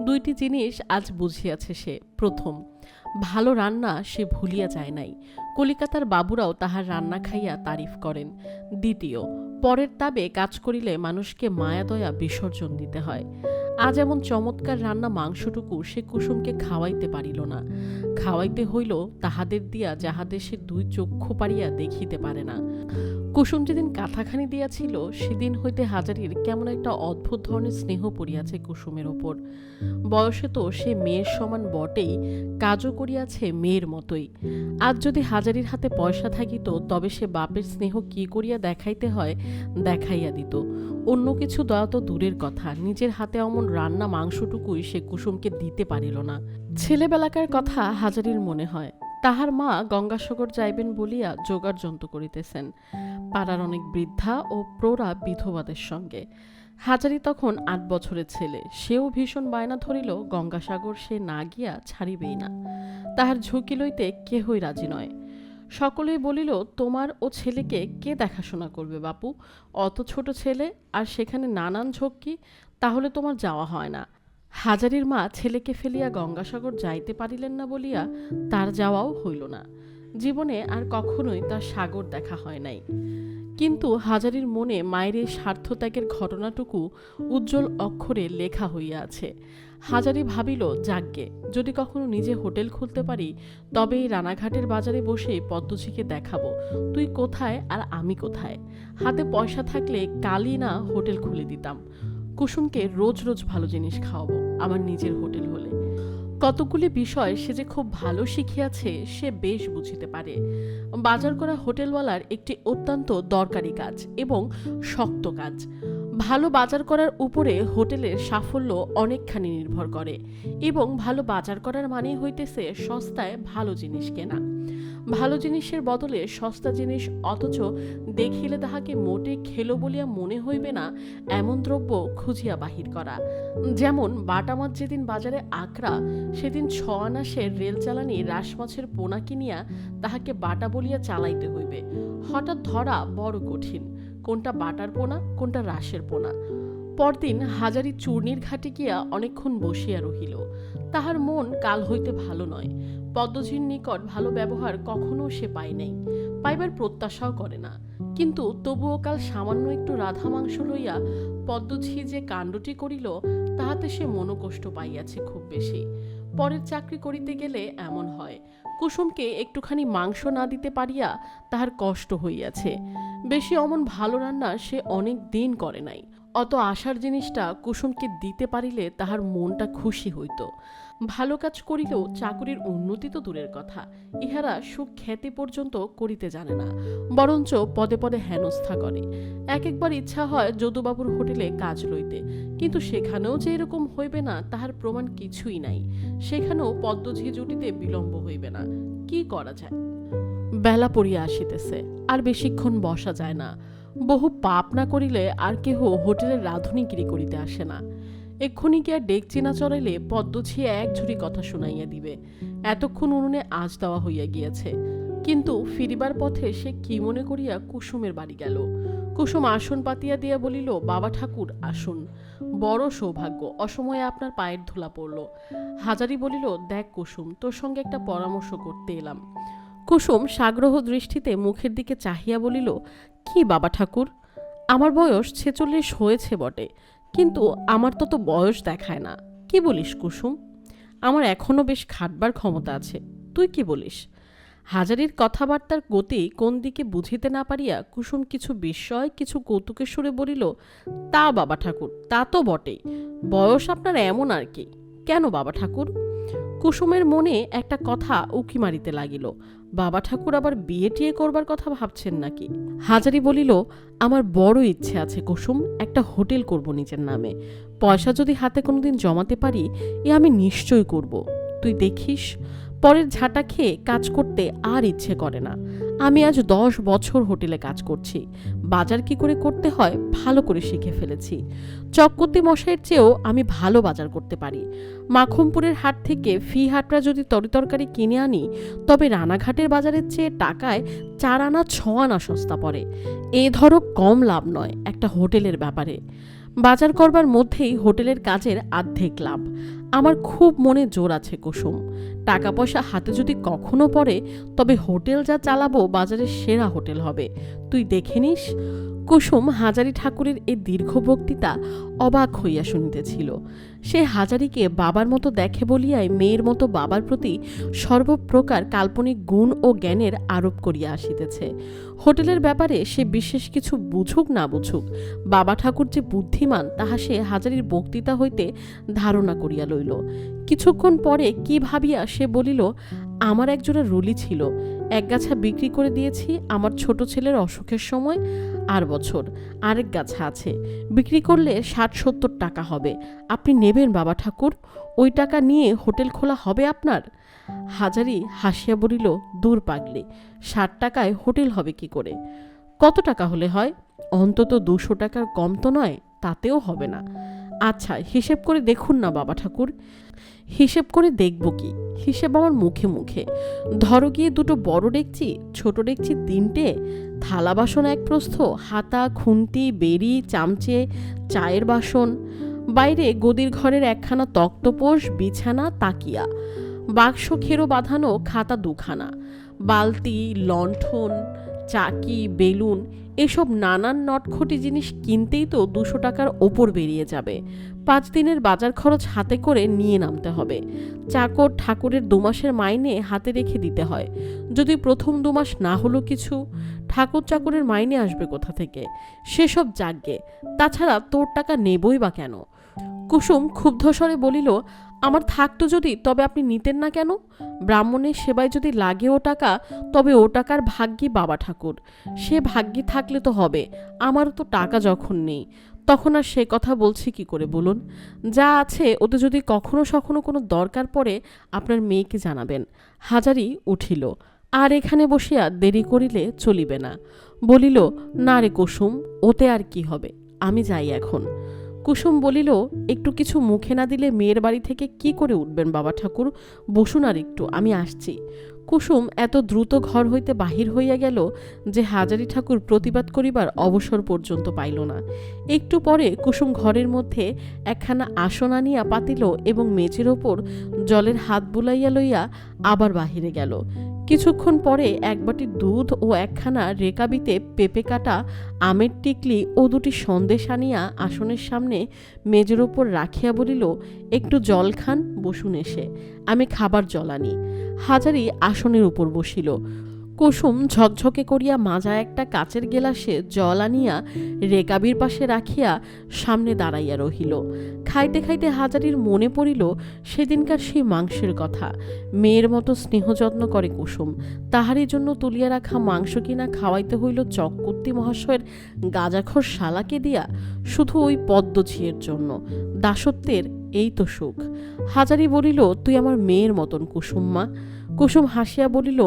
2টি জিনিস আজ বুঝিয়াছে সে। প্রথম, ভালো রান্না সে ভুলিয়া যায় নাই, কলিকাতার বাবুরাও তাহার রান্না খাইয়া তারিফ করেন। দ্বিতীয়, পরের তাবে কাজ করিলে মানুষকে মায়া দয়া বিসর্জন দিতে হয়। আজ এমন চমৎকার রান্না মাংসটুকু সে কুসুমকে খাওয়াইতে পারিল না। খাওয়াইতে হইল তাহাদের দিয়া যাহাদের সে 2 চক্ষু পারিয়া দেখিতে পারে না। কুসুম যেদিন কাঁথাখানি দিয়াছিল, সেদিন হইতে হাজারির কেমন একটা অদ্ভুত ধরনের স্নেহ পড়িয়াছে কুসুমের ওপর। বয়সে তো সে মেয়ের সমান বটেই, কাজও করিয়াছে মেয়ের মতোই। আজ যদি হাজারির হাতে পয়সা থাকিত, তবে সে বাপের স্নেহ কি করিয়া দেখাইতে হয় দেখাইয়া দিত। অন্য কিছু দয়া তো দূরের কথা, নিজের হাতে অমন রান্না মাংসটুকুই সে কুসুমকে দিতে পারিল না। ছেলেবেলাকার কথা হাজারির মনে হয়। তাহার মা গঙ্গাসাগর যাইবেন বলিয়া জোগাড় যন্ত্র করিতেছেন, পাড়ার অনেক বৃদ্ধা ও প্রৌঢ়া বিধবাদের সঙ্গে। হাজারি তখন 8 বছরের ছেলে, সেও ভীষণ বায়না ধরিল গঙ্গাসাগর সে না গিয়া ছাড়িবেই না। তাহার ঝুঁকি লইতে কেহই রাজি নয়। সকলেই বলিল, তোমার ও ছেলেকে কে দেখাশোনা করবে বাপু? অত ছোট ছেলে, আর সেখানে নানান ঝক্কি, তাহলে তোমার যাওয়া হয় না। হাজারির মা ছেলেকে ফেলিয়া গঙ্গাসাগর যাইতে পারিলেন না বলিয়া তার যাওয়াও হইল না। জীবনে আর কখনোই তার সাগর দেখা হয় নাই। কিন্তু হাজারির মনে মায়ের এই স্বার্থত্যাগের ঘটনাটুকু উজ্জ্বল অক্ষরে লেখা হইয়া আছে। হাজারি ভাবিল, যাগ্গে, যদি কখনো নিজে হোটেল খুলতে পারি, তবে এই রানাঘাটের বাজারে বসে পদ্মঝিকে দেখাবো তুই কোথায় আর আমি কোথায়। হাতে পয়সা থাকলে কালই না হোটেল খুলে দিতাম। কুসুমকে রোজ রোজ ভালো জিনিস খাওয়াবো, আমার নিজের হোটেল হলে। কতগুলি বিষয় সে যে খুব ভালো শিখিয়াছে সে বেশ বুঝিতে পারে। বাজার করা হোটেলওয়ালার একটি অত্যন্ত দরকারি কাজ এবং শক্ত কাজ। ভালো বাজার করার উপরে হোটেলের সাফল্য অনেকখানি নির্ভর করে, এবং ভালো বাজার করার মানে হইতেছে সস্তায় ভালো জিনিস কেনা। ভালো জিনিসের বদলে সস্তা জিনিস, অথচ দেখিলে তাহাকে মোটে খেলো বলিয়া মনে হইবে না এমন দ্রব্য খুঁজিয়া বাহির করা। যেমন বাটা মাছ যেদিন বাজারে আকড়া, সেদিন 6 আনা সের রেল চালানি রাস মাছের পোনা কিনিয়া তাহাকে বাটা বলিয়া চালাইতে হইবে। হঠাৎ ধরা বড় কঠিন, কোনটা বাটার পোনা কোনটা রাসের পোনা। পরদিন হাজারি চূর্ণির ঘাটে গিয়া অনেকক্ষণ বসিয়া রহিল। তাহার মন কাল হইতে ভালো নয়। পদ্মঝির নিকট ভালো ব্যবহার কখনো সে পায় নাই, পাইবার প্রত্যাশাও করে না। কিন্তু তবুও কাল সামান্য একটু রাধা মাংস লইয়া পদ্মঝি যে কাণ্ডটি করিল, তাহাতে সে মনোকষ্ট পাইয়াছে খুব বেশি। পরের চাকরি করিতে গেলে এমন হয়, কুসুমকে একটুখানি মাংস না দিতে পারিয়া তাহার কষ্ট হইয়াছে। বেশি অমন ভালো রান্না সে অনেক দিন করে নাই। অত আশার জিনিসটা কুসুমকে দিতে পারিলে তাহার মনটা খুশি হইত। ভালো কাজ করিলেও চাকুরির উন্নতি তো দূরের কথা, ইহারা সুখ খ্যাতি পর্যন্ত করিতে জানে না, বরঞ্চ পদে পদে হেনস্থা করে। এক একবার ইচ্ছা হয় যদুবাবুর হোটেলে কাজ লইতে, কিন্তু সেখানেও যে এরকম হইবে না তাহার প্রমাণ কিছুই নাই। সেখানেও পদ্মঝি জুটিতে বিলম্ব হইবে না। কি করা যায়? বেলা পড়িয়া আসিতেছে, আর বেশিক্ষণ বসা যায় না। বহু পাপ না করিলে আর কেহ হোটেলের রাঁধুনিগিরি করিতে আসে না। এক্ষুনি গিয়া ডেকচি না চড়াইলে পদ্মঝি এক ঝুড়ি কথা শুনাইয়া দিবে। এতক্ষণ উনুনে আঁচ দেওয়া হইয়া গিয়াছে। কিন্তু ফিরিবার পথে সে কি মনে করিয়া কুসুমের বাড়ি গেল। কুসুম আসন পাতিয়া দিয়া বলিল, বাবা ঠাকুর আসুন। বড় সৌভাগ্য, অসময়ে আপনার পায়ের ধুলা পড়ল। হাজারি বলিল, দেখ কুসুম, তোর সঙ্গে একটা পরামর্শ করতে এলাম। কুসুম সাগ্রহ দৃষ্টিতে মুখের দিকে চাহিয়া বলিল, কি বাবা ঠাকুর? আমার বয়স 46 হয়েছে বটে, কিন্তু আমার তো বয়স দেখায় না। কি বলিস কুসুম? আমার এখনো বেশ খাটবার ক্ষমতা আছে। তুই কি বলিস? হাজারির কথাবার্তার গতি কোন দিকে বুঝিতে না পারিয়া কুসুম কিছু বিস্ময় কিছু কৌতুকের সুরে বলিল, তা বাবা ঠাকুর, তা তো বটেই। বয়স আপনার এমন আর কি। কেন বাবা ঠাকুর? কুসুমের মনে একটা কথা উকি মারিতে লাগিল। বাবা ঠাকুর আবার বিয়ে টিয়ে করবার কথা ভাবছেন নাকি? হাজারি বলিল, আমার বড় ইচ্ছে আছে কুসুম, একটা হোটেল করব নিজের নামে। পয়সা যদি হাতে কোনোদিন জমাতে পারি, এ আমি নিশ্চয় করব। তুই দেখিস, পরের ঝাঁটা খেয়ে কাজ করতে আর ইচ্ছে করে না। আমি আজ 10 বছর হোটেলে কাজ করছি। বাজার কি করে করতে হয় ভালো করে শিখে ফেলেছি। চক্রবর্তী মশাইয়ের চেয়েও আমি ভালো বাজার করতে পারি। মাখমপুরের হাট থেকে ফি হাটরা যদি তরিতরকারি কিনে আনি, তবে রানাঘাটের বাজারের চেয়ে টাকায় 4 আনা 6 আনা সস্তা পড়ে। এ ধরো কম লাভ নয় একটা হোটেলের ব্যাপারে। বাজার করবার মধ্যেই হোটেলের কাজের অর্ধেক লাভ। আমার খুব মনে জোর আছে কুসুম। টাকা পয়সা হাতে যদি কখনো পড়ে, তবে হোটেল যা চালাবো বাজারের সেরা হোটেল হবে। তুই দেখে নিস। কুসুম হাজারি ঠাকুরের এই দীর্ঘ বক্তৃতা অবাক হইয়া শুনিতেছিল। সে হাজারিকে বাবার মতো দেখে বলিয়াই মেয়ের মতো বাবার প্রতি সর্বপ্রকার কাল্পনিক গুণ ও জ্ঞানের আরোপ করিয়া আসিতেছে। হোটেলের ব্যাপারে সে বিশেষ কিছু বুঝুক না বুঝুক, বাবা ঠাকুর যে বুদ্ধিমান তাহা সে হাজারির বক্তৃতা হইতে ধারণা করিয়া লইল। কিছুক্ষণ পরে কি ভাবিয়া সে বলিল, আমার একজোড়া রুলি ছিল, এক গাছা বিক্রি করে দিয়েছি আমার ছোট ছেলের অসুখের সময়। আর বছর আরেক গাছা আছে, বিক্রি করলে 60-70 টাকা হবে। আপনি নেবেন বাবা ঠাকুর? ওই টাকা নিয়ে হোটেল খোলা হবে আপনার? হাজারি হাসিয়া বলিল, দূর পাগলি, 60 টাকায় হোটেল হবে কি করে? কত টাকা হলে হয়? অন্তত 200 টাকার কম তো নয়, তাতেও হবে না। আচ্ছা হিসেব করে দেখুন না বাবা ঠাকুর। হিসেব করে দেখব কি? হিসেব আমার মুখে মুখে। ধরো গিয়ে 2টো বড় ডেকচি, ছোট ডেকচি 3টে, থালা বাসন 1 প্রস্থ, হাতা খুন্তি বেরি চামচে, চায়ের বাসন, বাইরে গদির ঘরের একখানা তক্তপোষ, বিছানা, তাকিয়া, বাক্স খেরো বাঁধানো খাতা 2খানা, বালতি, লণ্ঠন, চাকি, বেলুন, এসব নানান নটখটি জিনিস কিনতেই তো 200 টাকার ওপর বেরিয়ে যাবে। 5 দিনের বাজার খরচ হাতে করে নিয়ে নামতে হবে। চাকর ঠাকুরের 2 মাসের মাইনে হাতে রেখে দিতে হয়। যদি প্রথম 2 মাস না হলো কিছু, ঠাকুর চাকরের মাইনে আসবে কোথা থেকে? সেসব যাগ্যে। তাছাড়া তোর টাকা নেবই বা কেন? কুসুম ক্ষুব্ধ স্বরে বলিল, আমার থাকতো যদি, তবে আপনি নিতেন না কেন? ব্রাহ্মণের সেবায় যদি লাগে ও টাকা, তবে ও টাকার ভাগ্যি বাবা ঠাকুর। সে ভাগ্যি থাকলে তো হবে, আমারও তো টাকা যখন নেই, তখন আর সে কথা বলছি কি করে বলুন? যা আছে ওতে যদি কখনো সখনো কোনো দরকার পড়ে আপনার মেয়েকে জানাবেন। হাজারি উঠিল। আর এখানে বসিয়া দেরি করিলে চলিবে না। বলিল, না রে কুসুম, ওতে আর কি হবে, আমি যাই এখন। কুসুম বলিল, একটু কিছু মুখে না দিলে মেয়ের বাড়ি থেকে কি করে উঠবেন বাবা ঠাকুর, বসুন আর একটু, আমি আসছি। কুসুম এত দ্রুত ঘর হইতে বাহির হইয়া গেল যে হাজারি ঠাকুর প্রতিবাদ করিবার অবসর পর্যন্ত পাইল না। একটু পরে কুসুম ঘরের মধ্যে একখানা আসন আনিয়া পাতিল এবং মেঝের ওপর জলের হাত বুলাইয়া লইয়া আবার বাহিরে গেল। কিছুক্ষণ পরে এক বাটি দুধ ও একখানা রেকাবিতে পেঁপে কাটা, আমের টিকলি ও দুটি সন্দেশ আনিয়া আসনের সামনে মেজের ওপর রাখিয়া বলিল, একটু জল খান, বসুন এসে, আমি খাবার জল আনি। হাজারি আসনের উপর বসিল। কুসুম ঝকঝকে করিয়া মাজা একটা কাচের গেলাসে জল আনিয়া রেকাবির পাশে রাখিয়া সামনে দাঁড়াইয়া রহিল। খাইতে খাইতে হাজারির মনে পড়িল সেদিনকার সেই মাংসের কথা। মেয়ের মতো স্নেহ যত্ন করে কুসুম, তাহারই জন্য তুলিয়া রাখা মাংস কিনা খাওয়াইতে হইল চক্রবর্তী মহাশয়ের গাঁজাখোর শালাকে দিয়া, শুধু ওই পদ্মঝিয়ের জন্য। দাসত্বের এই তো সুখ। হাজারি বলিল, তুই আমার মেয়ের মতন কুসুম মা। কুসুম হাসিয়া বলিল,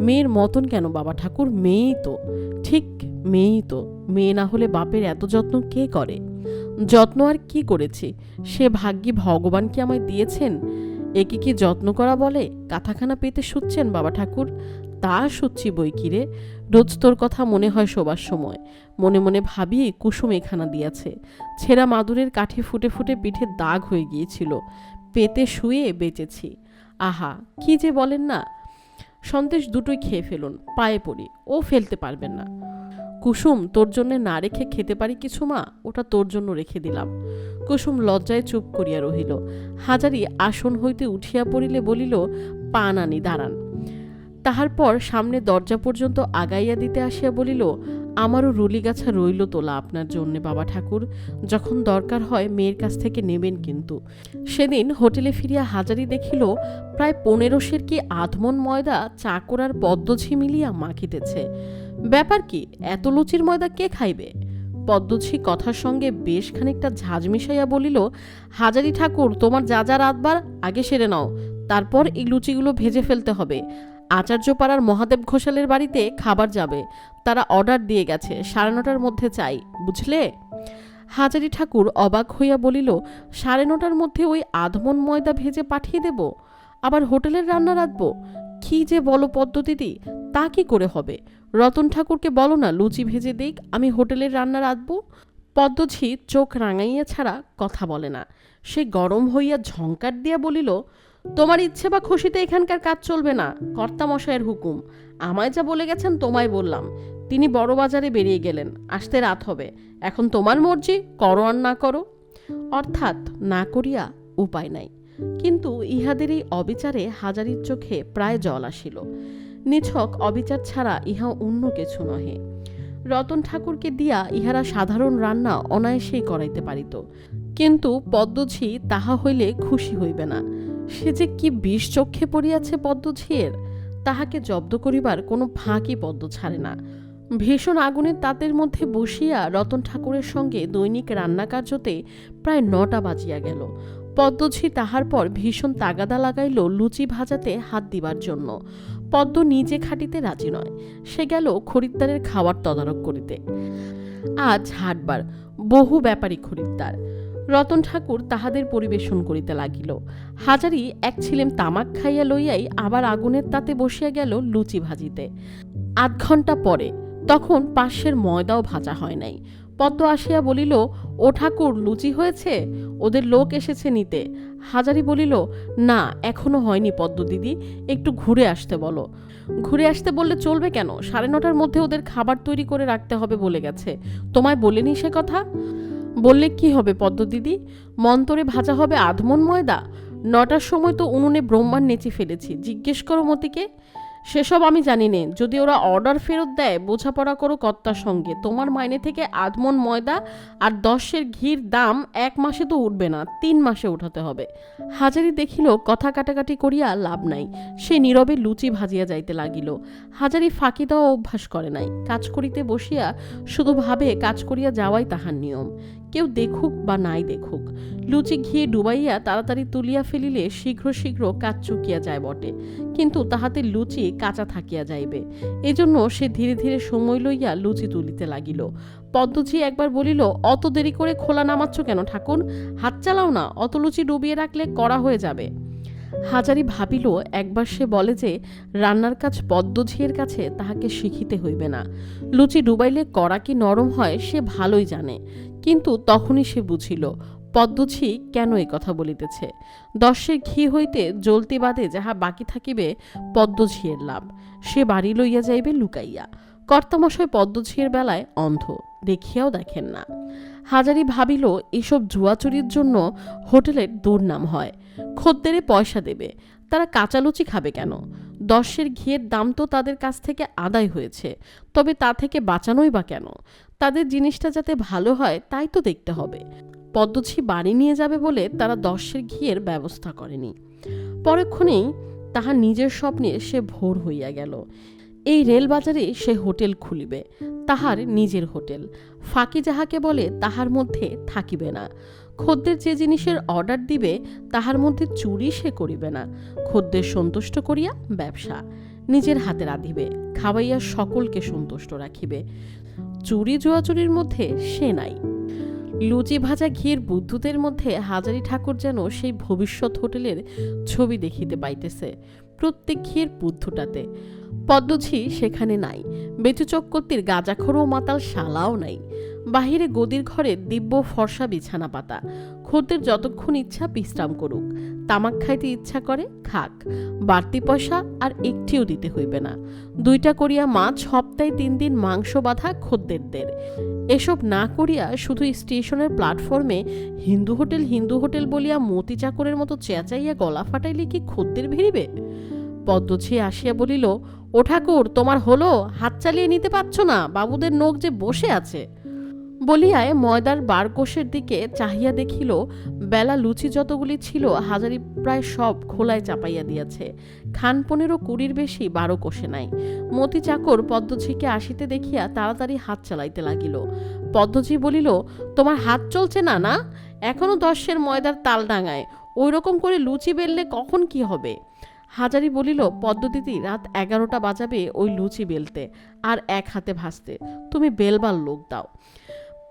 মেয়ের মতন কেন বাবা ঠাকুর, মেয়েই তো। ঠিক মেয়েই তো, মেয়ে না হলে বাপের এত যত্ন কে করে? যত্ন আর কি করেছি, সে ভাগ্যি ভগবান কি আমায় দিয়েছেন। একে কি যত্ন করা বলে? কাঁথাখানা পেতে শুচ্ছেন বাবা ঠাকুর? তা শুচ্ছি বই কিরে, রোজ তোর কথা মনে হয় শোবার সময়। মনে মনে ভাবি কুসুম এখানা দিয়াছে, ছেঁড়া মাদুরের কাঠি ফুটে ফুটে পিঠে দাগ হয়ে গিয়েছিল, পেতে শুয়ে বেঁচেছি। আহা, কি যে বলেন না। সন্দেশ দুটোই খেয়ে ফেলুন, পায়ে পড়ি, ও ফেলতে পারবেন না। কুসুম, তোর জন্য না রেখে খেতে পারি কিছু মা, ওটা তোর জন্য রেখে দিলাম। কুসুম লজ্জায় চুপ করিয়া রহিল। হাজারি আসন হইতে উঠিয়া পড়িলে বলিল, পান আনি, দাঁড়ান। তাহার পর সামনে দরজা পর্যন্ত আগাইয়া দিতে আসিয়া বলিল, আমারও রুলিগাছা রইল তোলা আপনার জন্যে বাবা ঠাকুর, যখন দরকার হয় মেয়ের কাছ থেকে নেবেন কিন্তু। সেদিন হোটেলে ফিরিয়া হাজারি দেখিল প্রায় 15 কি আধমন ময়দা চাকর আর পদ্মঝি মিলিয়া মাখিতেছে। ব্যাপার কি, এত লুচির ময়দা কে খাইবে? পদ্মঝি কথার সঙ্গে বেশ খানিকটা ঝাঁজ মিশাইয়া বলিল, হাজারি ঠাকুর, তোমার যা যা রাতবার আগে সেরে নাও, তারপর এই লুচিগুলো ভেজে ফেলতে হবে। আচার্যপাড়ার মহাদেব ঘোষালের বাড়িতে খাবার যাবে, তারা অর্ডার দিয়ে গেছে, 9:30টার মধ্যে চাই, বুঝলে? হাজারি ঠাকুর অবাক হইয়া বলিল, 9:30টার মধ্যে ওই আধমন ময়দা ভেজে পাঠিয়ে দেব? আবার হোটেলের রান্না রাখবো? কি যে বলো পদ্মদিদি, তা কি করে হবে? রতন ঠাকুরকে বলো না লুচি ভেজে দিক, আমি হোটেলের রান্না রাখবো। পদ্মঝি চোখ রাঙাইয়া ছাড়া কথা বলে না। সে গরম হইয়া ঝংকার দিয়া বলিল, তোমার ইচ্ছে বা খুশিতে এখানকার কাজ চলবে না, কর্তামশায়ের হুকুম। আমায় যা বলে গেছেন তোমায় বললাম। তিনি বড় বাজারে বেরিয়ে গেলেন, আসতে রাত হবে, এখন তোমার মর্জি, করো আর না করো। অর্থাৎ না করিয়া উপায় নাই। কিন্তু ইহাদের এই অবিচারে হাজারির চোখে প্রায় জল আসিল। নিছক অবিচার ছাড়া ইহা অন্য কিছু নহে। রতন ঠাকুরকে দিয়া ইহারা সাধারণ রান্না অনায়াসেই করাইতে পারিত, কিন্তু পদ্মঝি তাহা হইলে খুশি হইবে না। সে যে কি বিষ চক্ষে পড়িয়াছে পদ্মঝিয়ের, তাহাকে জব্দ করিবার কোনো ফাঁকই পদ্ম ছাড়ে না। ভীষণ আগুনের তাতের মধ্যে বসিয়া রতন ঠাকুরের সঙ্গে দৈনিক রান্না কার্যতে প্রায় 9টা বাজিয়া গেল। পদ্মঝি তাহার পর ভীষণ তাগাদা লাগাইল লুচি ভাজাতে হাত দিবার জন্য। পদ্ম নিজে খাটিতে রাজি নয়, সে গেল খরিদ্দারের খাওয়ার তদারক করিতে। আজ হাটবার, বহু ব্যাপারী খরিদ্দার। রতন ঠাকুর তাহাদের পরিবেশন করিতে লাগিল। হাজারি এক ছিলেম তামাক খাইয়া লইয়াই আবার আগুনের তাতে বসিয়া গেল লুচি ভাজিতে। 8 ঘণ্টা পরে, তখন পাশের ময়দাও ভাজা হয় নাই। পদ্ম আসিয়া বলিল, ও ঠাকুর, লুচি হয়েছে, ওদের লোক এসেছে নিতে। হাজারি বলিল, না এখনো হয়নি পদ্ম দিদি, একটু ঘুরে আসতে বলো। ঘুরে আসতে বললে চলবে কেন? 9:30টার মধ্যে ওদের খাবার তৈরি করে রাখতে হবে বলে গেছে, তোমায় বলেনি সে কথা? বললে কি হবে পদ্ম দিদি, মন্তরে ভাজা হবে আধমন ময়দা। 9টার সময় তো উনুনে ব্রহ্মার নেচে ফেলেছি, জিজ্ঞেস করো মতিকে। সেসব আমি জানি নে, যদি ওরা অর্ডার ফেরত দেয় বোঝাপড়া করো কর্তার সঙ্গে, তোমার মাইনে থেকে আধমন ময়দা আর 10 ঘির দাম 1 মাসে তো উঠবে না, 3 মাসে উঠাতে হবে। হাজারি দেখিল কথা কাটাকাটি করিয়া লাভ নাই, সে নীরবে লুচি ভাজিয়া যাইতে লাগিল। হাজারি ফাঁকি দেওয়া অভ্যাস করে নাই, কাজ করিতে বসিয়া শুধু ভাবে কাজ করিয়া যাওয়াই তাহার নিয়ম। কেউ দেখুক বা নাই দেখুক। লুচি ঘিয়ে ডুবাইয়া তাড়াতাড়ি তুলিয়া ফেলিলে শীঘ্র শীঘ্র কাজ চুকিয়া যায় বটে, কিন্তু তাহাতে লুচি কাঁচা থাকিয়া যাইবে। এজন্য সে ধীরে ধীরে সময় লইয়া লুচি তুলিতে লাগিল। পদ্মঝি একবার বলিল, অত দেরি করে খোলা নামাচ্ছ কেন ঠাকুর? হাত চালাও না, অত লুচি ডুবিয়ে রাখলে কড়া হয়ে যাবে। হাজারি ভাবিল, একবার সে বলে যে রান্নার কাজ পদ্মঝিয়ের কাছে তাহাকে শিখিতে হইবে না। লুচি ডুবাইলে কড়া কি নরম হয় সে ভালোই জানে। কিন্তু তখনই সে বুঝিল পদ্মঝি কেন এই কথা বলিতেছে। দশের ঘি হইতে জ্বলতি বাদে যাহা বাকি থাকিবে পদ্মঝিয়ের লাভ, সে বাড়ি লইয়া যাইবে লুকাইয়া। কর্তামশায় পদ্মঝিয়ের বেলায় অন্ধ, দেখিয়াও দেখেন না। হাজারি ভাবিল, এসব জুয়াচুরির জন্য হোটেলের দুর্নাম হয়। খদ্দেরে পয়সা দেবে, তারা কাঁচা লুচি খাবে কেন? 10 ঘিয়ের দাম তো তাদের কাছ থেকে আদায় হয়েছে, তবে তা থেকে বাঁচানোই বা কেন? তাদের জিনিসটা যাতে ভালো হয় তাই তো দেখতে হবে। পদ্মঝি বাড়ি নিয়ে যাবে বলে তারা 10 ঘিয়ের ব্যবস্থা করেনি। পরক্ষণেই তাহার নিজের স্বপ্নে সে ভোর হইয়া গেল। এই রেলবাজারে সে হোটেল খুলিবে, তাহার নিজের হোটেল। ফাঁকি যাহাকে বলে তাহার মধ্যে থাকিবে না। খদ্দের যে জিনিসের অর্ডার দিবে তাহার মধ্যে চুরি সে করিবে না। খদ্দের সন্তুষ্ট করিয়া ব্যবসা নিজের হাতে রাঁধিবে, খাওয়াইয়া সকলকে সন্তুষ্ট রাখিবে। চুরি জুয়াচুরির মধ্যে সে নাই। লুচি ভাজা ঘিয়ের বুদ্ধুদের মধ্যে হাজারি ঠাকুর যেন সেই ভবিষ্যৎ হোটেলের ছবি দেখিতে পাইতেছে প্রত্যেক ঘিয়ের বুদ্ধটাতে। পদ্মঝি সেখানে নাই, বেচু চক্রবর্তীর গাঁজাখোর ও মাতাল শালাও নাই। বাহিরে গদির ঘরে দিব্য ফর্সা বিছানা পাতা, খদ্দের যতক্ষণ ইচ্ছা বিশ্রাম করুক, তামাক খাইতে ইচ্ছা করে খাক, বাড়তি পয়সা আর একটিও দিতে হইবে না। 2টা করিয়া মাছ, সপ্তাহে 3 দিন মাংস বাঁধা খদ্দেরদের। এসব না করিয়া শুধু স্টেশনের প্ল্যাটফর্মে হিন্দু হোটেল বলিয়া মতি চাকরের মতো চেঁচাইয়া গলা ফাটাইলে কি খদ্দের ভিড়িবে? পদ্মঝি আসিয়া বলিল, ও ঠাকুর, তোমার হলো? হাত চালিয়ে নিতে পারছ না, বাবুদের নোক যে বসে আছে। বলিয়ায় ময়দার বারকোষের দিকে চাহিয়া দেখিল বেলা লুচি যতগুলি ছিল হাজারি প্রায় সব খোলায় চাপাইয়া দিয়াছে। খান 15-20 বেশি 12 কোষে নাই। মতি চাকর পদ্মঝিকে আসিতে দেখিয়া তাড়াতাড়ি হাত চালাইতে লাগিল। পদ্মঝি বলিল, তোমার হাত চলছে না? না, এখনো 10 ময়দার তাল ডাঙায়, ওই রকম করে লুচি বেললে কখন কি হবে? হাজারি বলিল, পদ্মদিদি, রাত 11টা বাজাবে ওই লুচি বেলতে আর এক হাতে ভাজতে, তুমি বেলবার লোক দাও।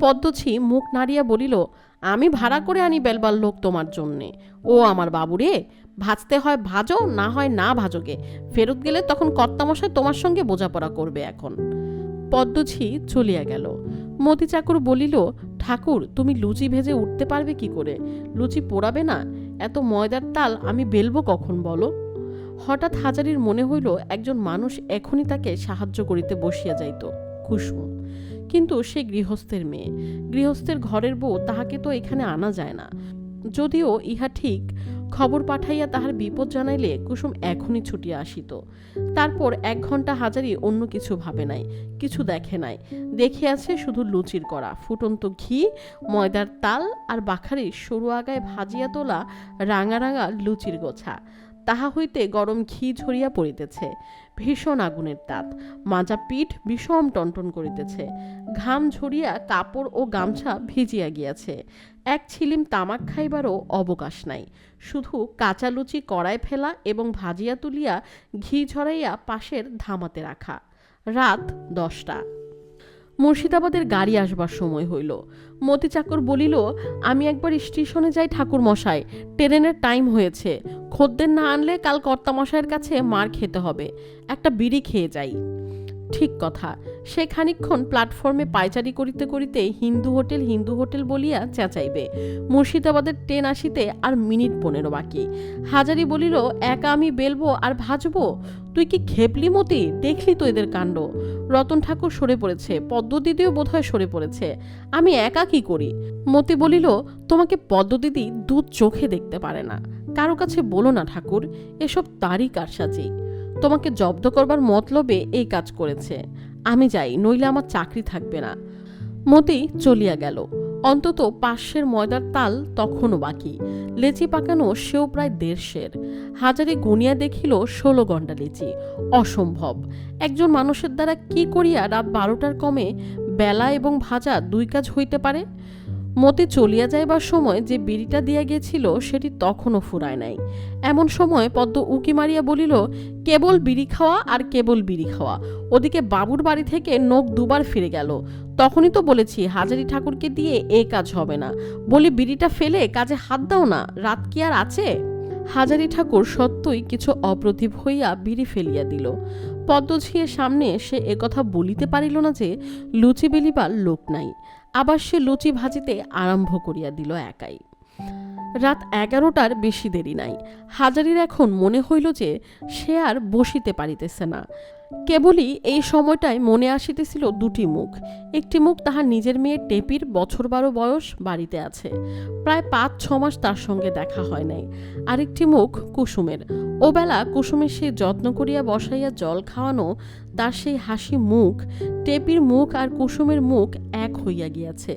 পদ্মঝি মুখ নাড়িয়া বলিল, আমি ভাড়া করে আনি বেলবার লোক তোমার জন্যে? ও আমার বাবুরে, ভাজতে হয় ভাজো, না হয় না ভাজোগে, ফেরত গেলে তখন কর্তামশায় তোমার সঙ্গে বোঝাপড়া করবে। এখন পদ্মঝি চলিয়া গেল। মতি চাকর বলিল, ঠাকুর, তুমি লুচি ভেজে উঠতে পারবে কি করে? লুচি পোড়াবে না? এত ময়দার তাল আমি বেলবো কখন বলো? হঠাৎ হাজারির মনে হইল একজন মানুষ এখনই তাকে সাহায্য করিতে বসিয়া যাইত, কুসুম। কিন্তু সে গৃহস্থের মেয়ে, গৃহস্থের ঘরের বউ, তাহাকে তো এখানে আনা যায় না। যদিও ইহা ঠিক, খবর পাঠাইয়া তাহার বিপদ জানাইলে কুসুম এখনই ছুটিয়া আসিত। তারপর 1 ঘন্টা হাজারি অন্য কিছু ভাবে নাই, কিছু দেখে নাই। দেখিয়াছে শুধু লুচির কড়া, ফুটন্ত ঘি, ময়দার তাল আর বাখারির সরু আগায় ভাজিয়া তোলা রাঙা রাঙা লুচির গোছা। তাহা হইতে গরম ঘি ঝরিয়া পড়িতেছে, ভীষণ আগুনের তাপ, মাজা পিঠ বিষম টনটন করিতেছে, ঘাম ঝরিয়া কাপড় ও গামছা ভিজিয়া গিয়াছে। এক ছিলিম তামাক খাইবারও অবকাশ নাই, শুধু কাঁচা লুচি কড়ায় ফেলা এবং ভাজিয়া তুলিয়া ঘি ঝরাইয়া পাশের ধামাতে রাখা। রাত 10টা। মুর্শিদাবাদের গাড়ি আসবার সময় হইল। মতি চাকর বলিল, আমি একবার স্টেশনে যাই ঠাকুর মশাই, ট্রেনের টাইম হয়েছে। খদ্দের না আনলে কাল কর্তামশাইয়ের কাছে মার খেতে হবে, একটা বিড়ি খেয়ে যাই। ঠিক কথা। সে খানিকক্ষণ প্ল্যাটফর্মে পায়চারি করিতে করিতে হিন্দু হোটেল বলিয়া চেঁচাইবে। মুর্শিদাবাদের ট্রেন আসিতে আর মিনিট 15 বাকি। হাজারি বলিল, একা আমি বেলবো আর ভাজবো? তুই কি খেপলি মতি? দেখলি তো এদের কাণ্ড। রতন ঠাকুর সরে পড়েছে, পদ্মদিদিও বোধহয় সরে পড়েছে, আমি একা কি করি? মতি বলিল, তোমাকে পদ্মদিদি 2 চোখে দেখতে পারে না। কারো কাছে বলো না ঠাকুর, এসব তারই কারসাজি। তোমাকে জব্দ করবার মতলবে এই কাজ করেছে। আমি যাই, নইলে আমার চাকরি থাকবে না। মতি চলিয়া গেল। অন্তত 500 ময়দার তাল তখনও বাকি। লেচি পাকানো সেও প্রায় 150। হাজারি গুনিয়া দেখিল 16 গন্ডা লেচি। অসম্ভব। একজন মানুষের দ্বারা কি করিয়া রাত 12টার কমে বেলা এবং ভাজা 2 কাজ হইতে পারে? মতি চলিয়া যাইবার সময় যে বিড়িটা দিয়া গেছিল সেটি তখনও ফুরায় নাই। এমন সময় পদ্ম উকি মারিয়া বলিল, কেবল বিড়ি খাওয়া আর কেবল বিড়ি খাওয়া। ওদিকে বাবুর বাড়ি থেকে নোক দুবার ফিরে গেল। তখনই তো বলেছি হাজারি ঠাকুরকে দিয়ে এ কাজ হবে না। বলি বিড়িটা ফেলে কাজে হাত দাও না, রাত কি আর আছে? হাজারি ঠাকুর সত্যই কিছু অপ্রতিভ হইয়া বিড়ি ফেলিয়া দিল। পদ্মঝিয়ের সামনে সে একথা বলিতে পারিল না যে লুচি বেলিবার লোক নাই। আবার সে লুচি ভাজিতে আরম্ভ করিয়া দিল একাই। রাত 11টার বেশি দেরি নাই। হাজারির এখন মনে হইল যে সে আর বসিতে পারিতেছে না। কেবলই এই সময়টায় মনে আসিতেছিল দুটি মুখ। একটি মুখ তাহার নিজের মেয়ে টেপির, বছর 12 বয়স, বাড়িতে আছে, প্রায় 5-6 মাস তার সঙ্গে দেখা হয় নাই। আরেকটি মুখ কুসুমের। ওবেলা কুসুমের সেই যত্ন করিয়া বসাইয়া জল খাওয়ানো তার সেই হাসি মুখ, টেপির মুখ আর কুসুমের মুখ এক হইয়া গিয়াছে।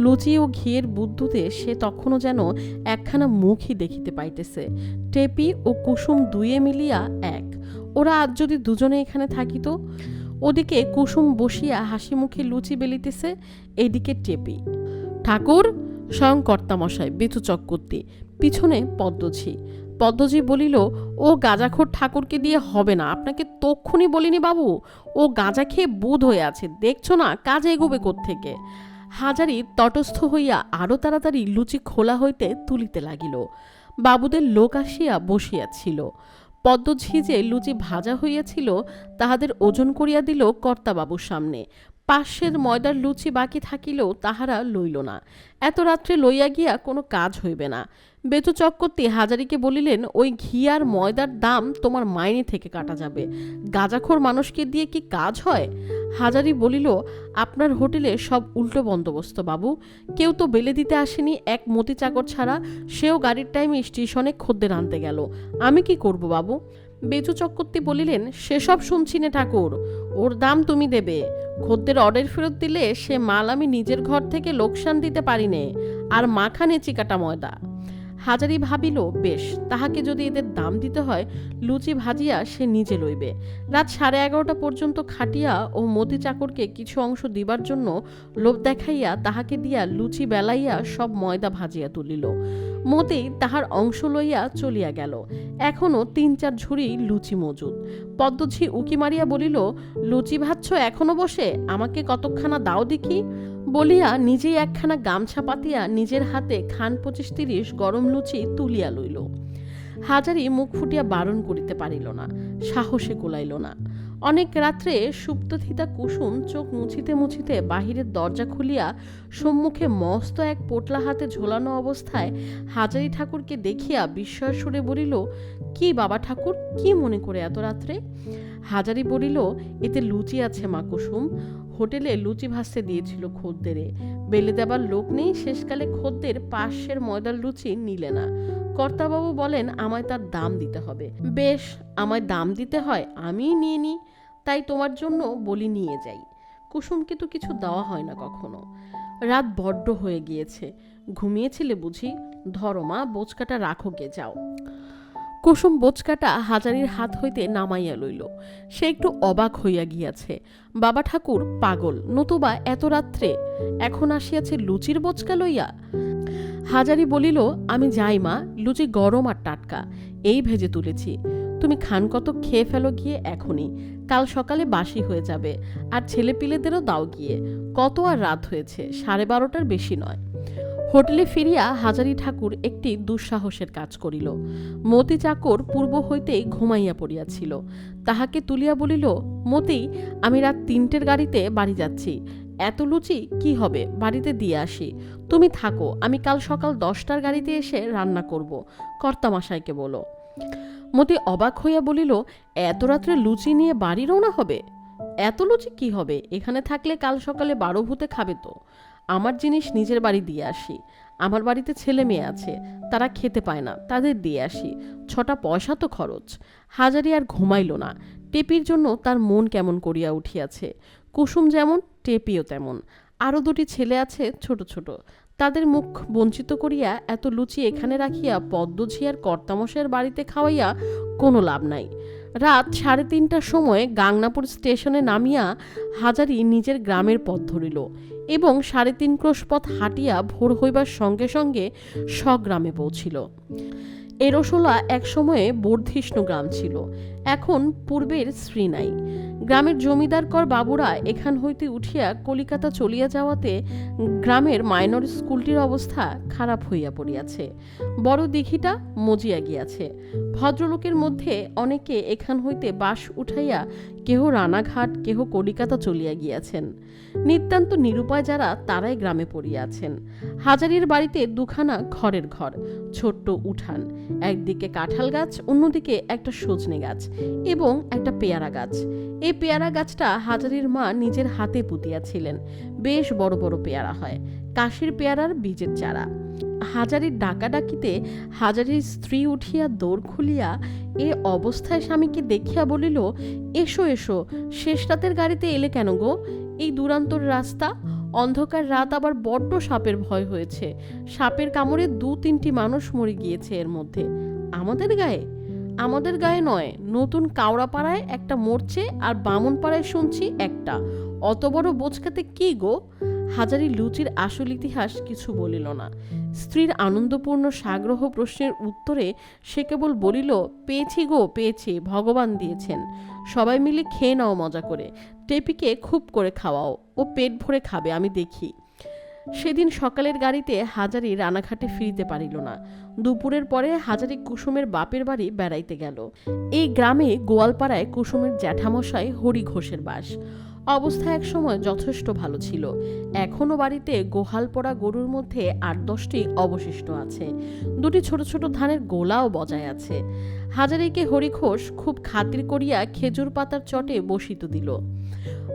লুচি ও ঘিয়ের বুদ্ধুতে সে তখনও যেন একখানা মুখই দেখিতে পাইতেছে। টেপি ও কুসুম দুয়ে মিলিয়া এক। ওরা আজ যদি দুজনে এখানে থাকিত। ওদিকে কুসুম বসিয়া হাসি মুখে লুচি বেলিতেছে, এদিকে টেপি। ঠাকুর, স্বয়ং কর্তামশাই বেচু চক্রবর্তী, পিছনে পদ্মঝি। পদ্মঝি বলিল, ও গাঁজাখোর ঠাকুরকে দিয়ে হবে না, আপনাকে তক্ষুনি বলিনি বাবু? ও গাঁজা খেয়ে বুধ হয়ে আছে, দেখছো না কাজে এগোবে কোত্থেকে? হাজারি তটস্থ হইয়া আরো তাড়াতাড়ি লুচি খোলা হইতে তুলিতে লাগিল। বাবুদের লোক আসিয়া বসিয়াছিল। পদ্মঝি যে লুচি ভাজা হইয়াছিল তাহাদের ওজন করিয়া দিল কর্তাবাবুর সামনে। 500 ময়দার লুচি বাকি থাকিলেও তাহারা লইল না। এত রাত্রে লইয়া গিয়া কোনো কাজ হইবে না। বেচু চক্রবর্তী হাজারিকে বলিলেন, ওই ঘি আর ময়দার দাম তোমার মাইনে থেকে কাটা যাবে। গাঁজাখোর মানুষকে দিয়ে কি কাজ হয়? হাজারি বলিল, আপনার হোটেলে সব উল্টো বন্দোবস্ত বাবু। কেউ তো বেলে দিতে আসেনি এক মতি চাকর ছাড়া, সেও গাড়ির টাইমে স্টেশনে খদ্দের আনতে গেল। আমি কি করব বাবু? বেচু চক্রবর্তী বলিলেন, সেসব শুনছি নে ঠাকুর, ওর দাম তুমি দেবে। খদ্দের অর্ডার ফেরত দিলে সে মাল আমি নিজের ঘর থেকে লোকসান দিতে পারি নে। আর মাখানে চিকাটা ময়দা। হাজারি ভাবিল, বেশ, তাহাকে যদি এদের দাম দিতে হয় লুচি ভাজিয়া সে নিজে লইবে। রাত 11:30 পর্যন্ত খাটিয়া ও মতি চাকরকে কিছু অংশ দিবার জন্য লোভ দেখাইয়া তাহাকে দিয়া লুচি বেলাইয়া সব ময়দা ভাজিয়া তুলিল। মতি তাহার অংশ লইয়া চলিয়া গেল। এখনো 3-4 ঝুড়ি লুচি মজুদ। পদ্মঝি উকি মারিয়া বলিল, লুচি ভাজছ এখনো বসে? আমাকে কতখানা দাও দেখি। বলিয়া নিজেই একখানা গামছা পাতিয়া নিজের হাতে 25-30 গরম লুচি তুলিয়া লইল। হাজারি মুখ ফুটিয়া বারণ করিতে পারিল না, সাহসে কুলাইল না। অনেক রাত্রে সুপ্তথিতা কুসুম চোখ মুছিতে মুছিতে বাহিরের দরজা খুলিয়া সম্মুখে মস্ত এক পোটলা হাতে ঝোলানো অবস্থায় হাজারি ঠাকুরকে দেখিয়া বিস্ময়ের সুরে বলিল, কি বাবা ঠাকুর, কি মনে করে এত রাত্রে? হাজারি বলিল, এতে লুচি আছে মা কুসুম। হোটেলে লুচি ভাজতে দিয়েছিল খদ্দেরে, বেলে দেবার লোক নেই, শেষকালে খদ্দের 500 ময়দার লুচি নিলে না। কর্তাবাবু বলেন আমায় তার দাম দিতে হবে। বেশ, আমায় দাম দিতে হয়, আমিই নিয়ে নিই। তাই তোমার জন্য বলি নিয়ে যাই। কুসুমকে তো কিছু দেওয়া হয় না কখনো। রাত বড্ড হয়ে গিয়েছে, ঘুমিয়েছিলে বুঝি? ধরো মা, বোচকাটা রাখো গে, যাও। কুসুম বোচকাটা হাজারির হাত হইতে নামাইয়া লইল। সে একটু অবাক হইয়া গিয়াছে। বাবা ঠাকুর পাগল, নতুবা এত রাত্রে এখন আসিয়াছে লুচির বোচকা লইয়া? হাজারি বলিল, আমি যাই মা, লুচি গরম আর টাটকা, এই ভেজে তুলেছি। তুমি খান কত খেয়ে ফেলো গিয়ে এখনই, কাল সকালে বাসি হয়ে যাবে। আর ছেলে পিলেদেরও দাও গিয়ে, কত আর রাত হয়েছে, 12:30 বেশি নয়। হোটেলে ফিরিয়া হাজারি ঠাকুর একটি দুঃসাহসের কাজ করিল। মতি চাকর পূর্ব হইতেই ঘুমাইয়া পড়িয়াছিল। তাহাকে তুলিয়া বলিল, মতি, আমি রাত 3টের গাড়িতে বাড়ি যাচ্ছি। এত লুচি কি হবে, বাড়িতে দিয়ে আসি। তুমি থাকো, আমি কাল সকাল 10টার গাড়িতে এসে রান্না করব। কর্তামশাইকে বলো। মতি অবাক হইয়া বলিল, এত রাত্রে লুচি নিয়ে বাড়ি রওনা হবে? এত লুচি কি হবে, এখানে থাকলে কাল সকালে 12 ভূতে খাবে তো। আমার জিনিস নিজের বাড়ি দিয়ে আসি। আমার বাড়িতে ছেলে মেয়ে আছে, তারা খেতে পায় না, তাদের দিয়ে আসি। 6টা পয়সা তো খরচ। হাজারি আর ঘুমাইল না। টেপির জন্য তার মন কেমন করিয়া উঠিয়াছে। কুসুম যেমন, টেপিও তেমন। আরও 2টি ছেলে আছে ছোট ছোট, তাদের মুখ বঞ্চিত করিয়া এত লুচি এখানে রাখিয়া পদ্মঝি আর কর্তামশাইয়ের বাড়িতে খাওয়াইয়া কোনো লাভ নাই। রাত 3:30টার সময় গাংনাপুর স্টেশনে নামিয়া হাজারি নিজের গ্রামের পথ ধরিল। এবং 3.5 ক্রোশ পথ হাঁটিয়া ভোর হইবার সঙ্গে সঙ্গে স্বগ্রামে পৌঁছিল। এরশোলা এক সময়ে বর্ধিষ্ণু গ্রাম ছিল, এখন পূর্বের শ্রী নাই। গ্রামের জমিদারকর বাবুরা এখান হইতে উঠিয়া কলিকাতা চলিয়া যাওয়াতে গ্রামের মাইনর স্কুলটির অবস্থা খারাপ হইয়া পড়িয়াছে। বড় দিঘিটা মজিয়া গিয়াছে। ভদ্রলোকের মধ্যে অনেকে এখান হইতে বাস উঠাইয়া কেহ রানাঘাট, কেহ কলিকাতা চলিয়া গিয়াছেন। নিতান্ত নিরুপায় যারা, তারাই গ্রামে পড়িয়াছেন। হাজারির বাড়িতে দুখানা ঘরের ঘর, ছোট্ট উঠান, একদিকে কাঁঠাল গাছ, অন্যদিকে একটা সজনে গাছ এবং একটা পেয়ারা গাছ। এই পেয়ারা গাছটা হাজারির মা নিজের হাতে পুঁতিয়াছিলেন। বেশ বড় বড় পেয়ারা হয়, কাশির পেয়ারার বীজের চারা। হাজারির ডাকাডাকিতে হাজারির স্ত্রী উঠিয়া দৌড় খুলিয়া এ অবস্থায় স্বামীকে দেখিয়া বলিল, এসো এসো, শেষ রাতের গাড়িতে এলে কেন গো? এই দুরান্তর রাস্তা, অন্ধকার রাত, আবার বড্ড সাপের ভয় হয়েছে। সাপের কামড়ে 2-3টি মানুষ মরে গিয়েছে এর মধ্যে। আমাদের গায়ে? আমাদের গায়ে নয়, নতুন কাওড়াপাড়ায় একটা মরছে, আর বামনপাড়ায় শুনছি একটা। অত বড় বোচকাতে কি গো? হাজারি লুচির আসল ইতিহাস কিছু বলিল না। স্ত্রীর আনন্দপূর্ণ সাগ্রহ প্রশ্নের উত্তরে সে কেবল বলিল, পেয়েছি গো, পেয়েছি, ভগবান দিয়েছেন। সবাই মিলে খেয়ে নাও মজা করে। টেপিকে খুব করে খাওয়াও, ও পেট ভরে খাবে, আমি দেখি। সেদিন সকালের গাড়িতে হাজারি রানাঘাটে ফিরিতে পারিল না। দুপুরের পরে হাজারি কুসুমের বাপের বাড়ি বেড়াইতে গেল। এই গ্রামে গোয়ালপাড়ায় কুসুমের জ্যাঠামশাই হরি ঘোষের বাস। অবস্থা এক সময় যথেষ্ট ভালো ছিল। এখনো বাড়িতে গোহাল পড়া গরুর মধ্যে 8-10টি অবশিষ্ট আছে। 2টি ছোট ছোট ধানের গোলাও বজায় আছে। হাজারিকে হরি ঘোষ খুব খাতির করিয়া খেজুর পাতার চটে বসিত দিল।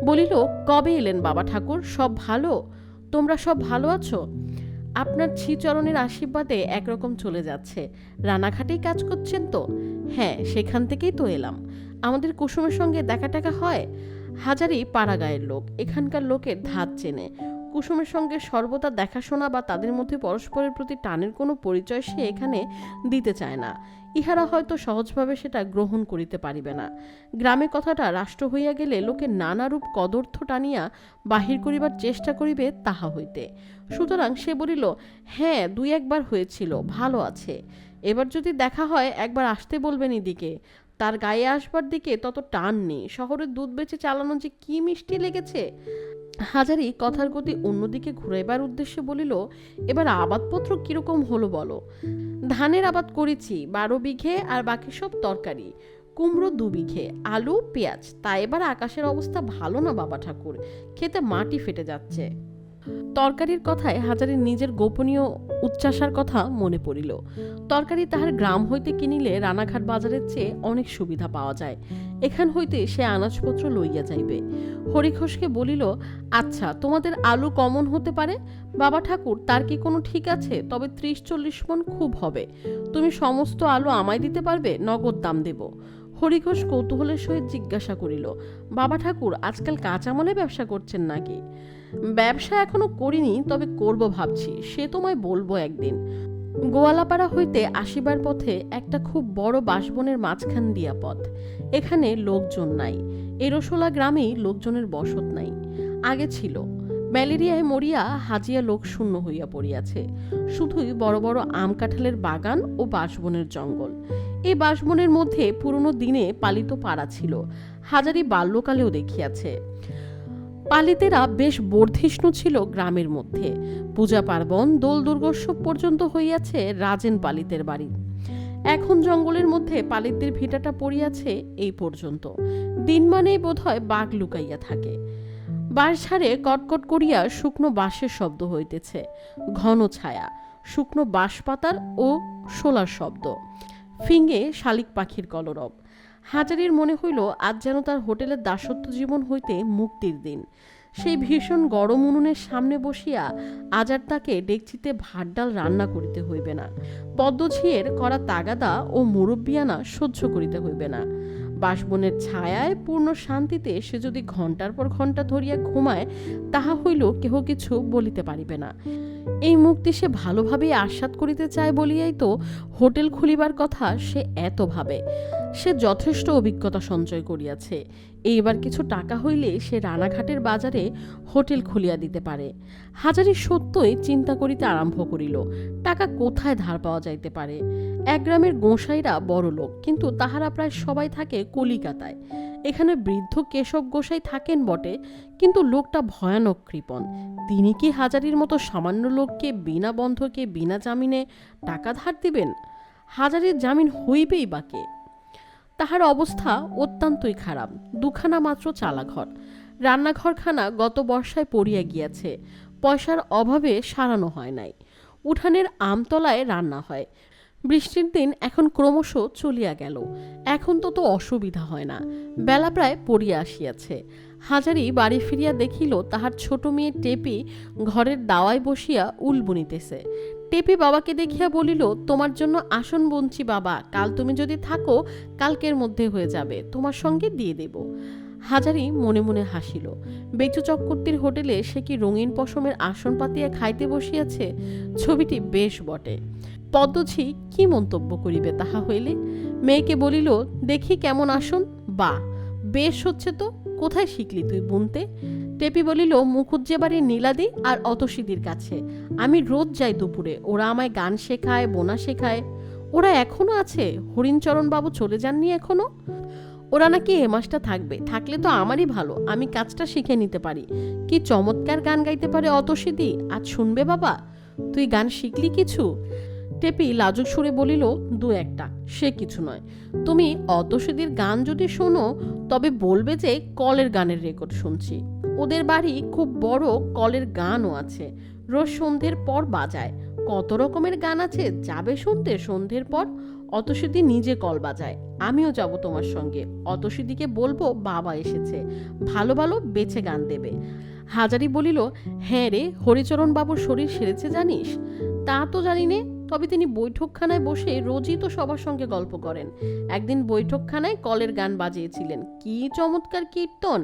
বলিল, কবে এলেন বাবা ঠাকুর? সব ভালো? তোমরা সব ভালো আছো? আপনার শ্রীচরণের আশীর্বাদে একরকম চলে যাচ্ছে। রানাঘাটেই কাজ করছেন তো? হ্যাঁ, সেখান থেকেই তো এলাম। আমাদের কুসুমের সঙ্গে দেখা টাকা হয়? হাজারি পাড়া গায়ের লোক, এখানকার লোকের ধাত চেনে। কুসুমের সঙ্গে সর্বদা দেখাশোনা বা তাদের মধ্যে পরস্পরের প্রতি টানের কোনো পরিচয় সে এখানে দিতে চায় না। ইহারা হয়তো সহজভাবে সেটা গ্রহণ করিতে পারিবে না। গ্রামে কথাটা রাষ্ট্র হইয়া গেলে লোকে নানারূপ কদর্থ টানিয়া বাহির করিবার চেষ্টা করিবে তাহা হইতে। সুতরাং সে বলিল, হ্যাঁ, 2-1 বার হয়েছিল, ভালো আছে। এবার যদি দেখা হয় একবার আসতে বলবেন এদিকে। তার গায়ে আসবার দিকে তত টান নেই। শহরের দুধ বেচে চালানো যে কি মিষ্টি লেগেছে। হাজারি কথার গতি অন্যদিকে ঘুরাইবার উদ্দেশ্যে বলিল, এবার আবাদপত্র কিরকম হলো বলো? ধানের আবাদ করেছি 12 বিঘে, আর বাকি সব তরকারি। কুমড়ো 2 বিঘে, আলু, পেঁয়াজ। তা এবার আকাশের অবস্থা ভালো না বাবা ঠাকুর, খেতে মাটি ফেটে যাচ্ছে। তরকারির কথায় হাজারির নিজের গোপনীয় উচ্চাসার কথা মনে পড়িল। তরকারি তাহার গ্রাম হইতে কিনিলে রানাঘাট বাজারের চেয়ে অনেক সুবিধা পাওয়া যায়। এখান হইতে সে আনাজপত্র লইয়া যাইবে। হরিঘোষকে বলিল, আচ্ছা, তোমাদের আলু কমন হতে পারে বাবা ঠাকুর, তার কি কোনো ঠিক আছে? তবে 30-40 মণ খুব হবে। তুমি সমস্ত আলু আমায় দিতে পারবে? নগদ দাম দেব। হরিঘোষ কৌতূহলের সহিত জিজ্ঞাসা করিল, বাবা ঠাকুর আজকাল কাঁচামালে ব্যবসা করছেন নাকি? ব্যবসা এখনো করিনি, তবে করব ভাবছি, সে তোমায় বলবো একদিন। গোয়ালাপাড়া হইতে আসিবার পথে একটা খুব বড় বাঁশবনের মাঝখান দিয়া পথ। এখানে লোকজন নাই। এরশোলা গ্রামেই লোকজনের বসত নাই, আগে ছিল। ম্যালেরিয়ায় মরিয়া হাজিয়া লোক শূন্য হইয়া পড়িয়াছে। শুধুই বড় বড় আম কাঁঠালের বাগান ও বাঁশবনের জঙ্গল। এই বাঁশবনের মধ্যে পুরনো দিনে পালিত পাড়া ছিল, হাজারি বাল্যকালেও দেখিয়াছে। পালিতেরা বেশ বর্ধিষ্ণু ছিল গ্রামের মধ্যে। পূজা পার্বণ, দোল দুর্গোৎসব পর্যন্ত হইয়াছে রাজেন পালিতের বাড়ি। এখন জঙ্গলের মধ্যে পালিতদের ভিটাটা পড়িয়াছে এই পর্যন্ত। দিন মানেই বোধহয় বাঘ লুকাইয়া থাকে। বাঁশঝাড়ে কটকট করিয়া শুকনো বাঁশের শব্দ হইতেছে, ঘন ছায়া, শুকনো বাঁশ পাতার ও শোলার শব্দ, ফিঙে শালিক পাখির কলরব। হাজারির মনে হইল আজ যেন তার হোটেলের দাসত্ব জীবন হইতে মুক্তির দিন। সেই ভীষণ গরম উনুনের সামনে বসিয়া আজ আর তাকে ডেকচিতে ভাত ডাল রান্না করিতে হইবে না। পদ্মঝিয়ের করা তাগাদা ও মুরব্বিয়ানা সহ্য করিতে হইবে না। বাঁশবনের ছায়ায় পূর্ণ শান্তিতে সে যদি ঘণ্টার পর ঘণ্টা ধরিয়া ঘুমায়, তাহা হইল কেহ কিছু বলিতে পারিবে না। এই মুক্তি সে ভালোভাবেই আস্বাদ করিতে চায় বলিয়াই তো হোটেল খুলিবার কথা সে এত ভাবে। সে যথেষ্ট অভিজ্ঞতা সঞ্চয় করিয়াছে। এইবার কিছু টাকা হইলে সে রানাঘাটের বাজারে হোটেল খুলিয়া দিতে পারে। হাজারি সত্যই চিন্তা করিতে আরম্ভ করিল, টাকা কোথায় ধার পাওয়া যাইতে পারে। এক গ্রামের গোসাইরা বড় লোক, কিন্তু তাহারা প্রায় সবাই থাকে কলিকাতায়। এখানে বৃদ্ধ কেশব গোসাই থাকেন বটে, কিন্তু লোকটা ভয়ানক কৃপণ। তিনি কি হাজারির মতো সামান্য লোককে বিনা বন্ধকে বিনা জামিনে টাকা ধার দিবেন? হাজারির জামিন হইবেই বাকে। তাহার অবস্থা অত্যন্তই খারাপ। দুখানা মাত্র চালাঘর, রান্নাঘরখানা গত বর্ষায় পড়িয়া গিয়াছে, পয়সার অভাবে সারানো হয় নাই। উঠানের আমতলায় রান্না হয়। বৃষ্টির দিন এখন ক্রমশ চলিয়া গেল, এখন তো অসুবিধা হয় না। বেলা প্রায় পড়িয়া আসিয়াছে। হাজারি বাড়ি ফিরিয়া দেখিল তাহার ছোট মেয়ে টেপি ঘরের দাওয়ায় বসিয়া উল বুনিতেছে। টেপি বাবাকে দেখিয়া বলিল, তোমার জন্য আসন বুনছি বাবা, কাল তুমি যদি থাকো কালকের মধ্যে হয়ে যাবে, তোমার সঙ্গে দিয়ে দেব। হাজারি মনে মনে হাসিল। বেচু চক্রবর্তীর হোটেলে সে কি রঙিন পশমের আসন পাতিয়া খাইতে বসিয়াছে? ছবিটি বেশ বটে। পদ্মঝি কি মন্তব্য করিবে তাহা হইলে? মেয়েকে বলিল, দেখি কেমন আসন। বা, বেশ হচ্ছে তো, কোথায় শিখলি তুই বুনতে? টেপি বলিল, মুখুজ্জে বাড়ির নীলাদি আর অতসীদির কাছে। আমি রোজ যাই দুপুরে, ওরা আমায় গান শেখায়, বোনা শেখায়। ওরা এখনো আছে? হরিণচরণ বাবু চলে যাননি এখনো? ওরা নাকি এ মাসটা থাকবে, থাকলে তো আমারই ভালো, আমি কাজটা শিখে নিতে পারি। কি চমৎকার গান গাইতে পারে অতসীদি, আজ শুনবে বাবা? তুই গান শিখলি কিছু? টেপি লাজুক সুরে বলিল, দু একটা, সে কিছু নয়। তুমি অতসীদির গান যদি শোনো তবে বলবে যে কলের গানের রেকর্ড শুনছি। ওদের বাড়ি খুব বড় কলের গানও আছে, রোজ সন্ধ্যের পর বাজায়। কত রকমের গান আছে, যাবে শুনতে সন্ধ্যের পর। অতসীদি নিজে কল বাজায়, আমিও যাব তোমার সঙ্গে। অতসীদিকে বলবো বাবা এসেছে, ভালো ভালো বেছে গান দেবে। হাজারি বলিল, হ্যাঁ রে, হরিচরণ বাবুর শরীর সেরেছে জানিস? তা তো জানি নে, তবে তিনি বৈঠকখানায় বসে রোজই তো সবার সঙ্গে গল্প করেন। একদিন বৈঠকখানায় কলের গান বাজিয়েছিলেন, কি চমৎকার কীর্তন।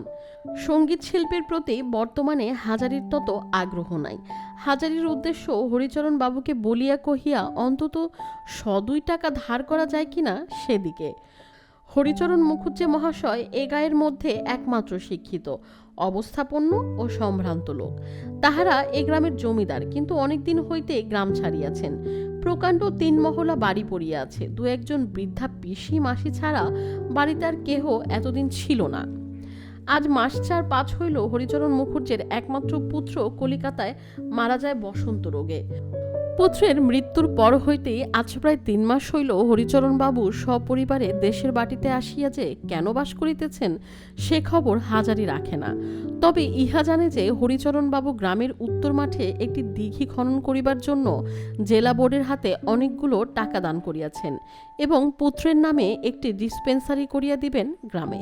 সঙ্গীত শিল্পের প্রতি বর্তমানে হাজারির তত আগ্রহ নাই। হাজারির উদ্দেশ্য হরিচরণ বাবুকে বলিয়া কহিয়া অন্তত 100-2 টাকা ধার করা যায় কিনা সেদিকে। হরিচরণ মুখুজ্জে মহাশয় এ গায়ের মধ্যে একমাত্র শিক্ষিত, অবস্থাপন্ন ও সম্ভ্রান্ত লোক। তাহারা এ গ্রামের জমিদার, কিন্তু অনেকদিন হইতে গ্রাম ছাড়িয়াছেন। প্রকাণ্ড 3 মহলা বাড়ি পড়িয়া আছে। 2-1 বৃদ্ধা পিসি মাসি ছাড়া বাড়িতে আর কেহ এতদিন ছিল না। আজ মাস 4-5 হইল হরিচরণ মুখুজ্জের একমাত্র পুত্র কলিকাতায় মারা যায় বসন্ত রোগে। পুত্রের মৃত্যুর পর হইতেই আজ প্রায় 3 মাস হইল হরিচরণ বাবু সপরিবারে দেশের বাটিতে আসিয়া যে কেন বাস করিতেছেন সে খবর হাজারি রাখে না। তবে ইহা জানে যে হরিচরণ বাবু গ্রামের উত্তর মাঠে একটি দিঘি খনন করিবার জন্য জেলা বোর্ডের হাতে অনেকগুলো টাকা দান করিয়াছেন এবং পুত্রের নামে একটি ডিসপেন্সারি করিয়া দিবেন গ্রামে।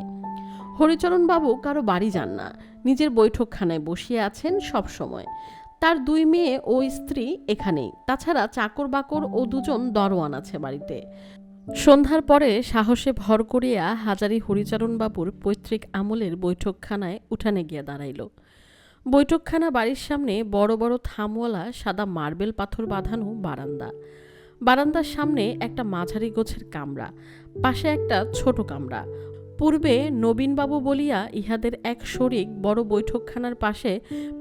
হরিচরণ বাবু কারো বাড়ি যান না, নিজের বৈঠকখানায় বসিয়া আছেন সব সময়। তার 2 মেয়ে ও স্ত্রী এখানেই, তাছাড়া চাকর বাকর ও 2 দরওয়ান আছে বাড়িতে। সন্ধ্যার পরে সাহসে ভর করিয়া হাজারি হরিচরণ বাবুর পৈতৃক আমলের বৈঠকখানায় উঠানে গিয়া দাঁড়াইল। বৈঠকখানা বাড়ির সামনে বড় বড় থামওয়ালা সাদা মার্বেল পাথর বাঁধানো বারান্দা। বারান্দার সামনে একটা মাঝারি গোছের কামরা, পাশে একটা ছোট কামরা। পূর্বে নবীনবাবু বলিয়া ইহাদের এক শরিক বড় বৈঠকখানার পাশে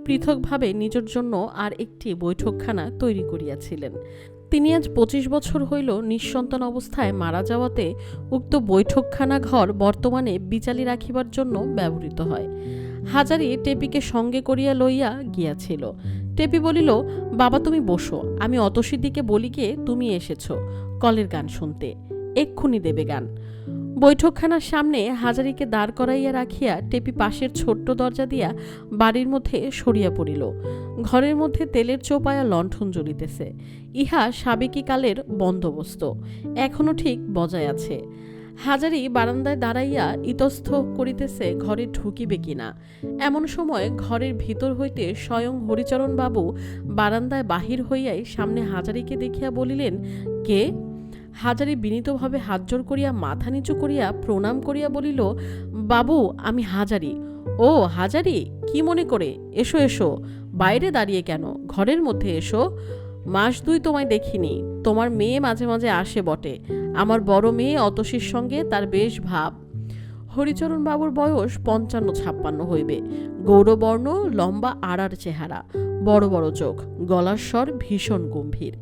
পৃথকভাবে নিজের জন্য আর একটি বৈঠকখানা তৈরি করিয়াছিলেন। তিনি আজ 25 বছর হইল নিঃসন্তান অবস্থায় মারা যাওয়াতে উক্ত বৈঠকখানা ঘর বর্তমানে বিচালি রাখিবার জন্য ব্যবহৃত হয়। হাজারি টেপিকে সঙ্গে করিয়া লইয়া গিয়াছিল। টেপি বলিল, বাবা তুমি বসো, আমি অতসীদিকে বলিকে তুমি এসেছ কলের গান শুনতে, এক্ষুনি দেবে গান। বৈঠকখানার সামনে হাজারিকে দাঁড় করাইয়া রাখিয়া টেপি পাশের ছোট্ট দরজা দিয়া বাড়ির মধ্যে সরিয়া পড়িল। ঘরের মধ্যে তেলের চৌপায়া লণ্ঠন জ্বলিতেছে। ইহা সাবেকি কালের বন্দোবস্ত, এখনো ঠিক বজায় আছে। হাজারি বারান্দায় দাঁড়াইয়া ইতস্থ করিতেছে ঘরে ঢুকিবে কিনা। এমন সময় ঘরের ভিতর হইতে স্বয়ং হরিচরণ বাবু বারান্দায় বাহির হইয়াই সামনে হাজারিকে দেখিয়া বলিলেন, কে? হাজারি বিনীতভাবে হাত জোড় করিয়া মাথা নিচু করিয়া প্রণাম করিয়া বলিল, বাবু আমি হাজারি। ও হাজারি, কি মনে করে? এসো এসো, বাইরে দাঁড়িয়ে কেন, ঘরের মধ্যে এসো। 1 মাস 2 তোমায় দেখিনি। তোমার মেয়ে মাঝে মাঝে আসে বটে, আমার বড় মেয়ে অতসীর সঙ্গে তার বেশ ভাব। হরিচরণ বাবুর বয়স ৫৫-৫৬ হইবে। গৌরবর্ণ, লম্বা আড়ার চেহারা, বড় বড় চোখ, গলার স্বর ভীষণ গম্ভীর।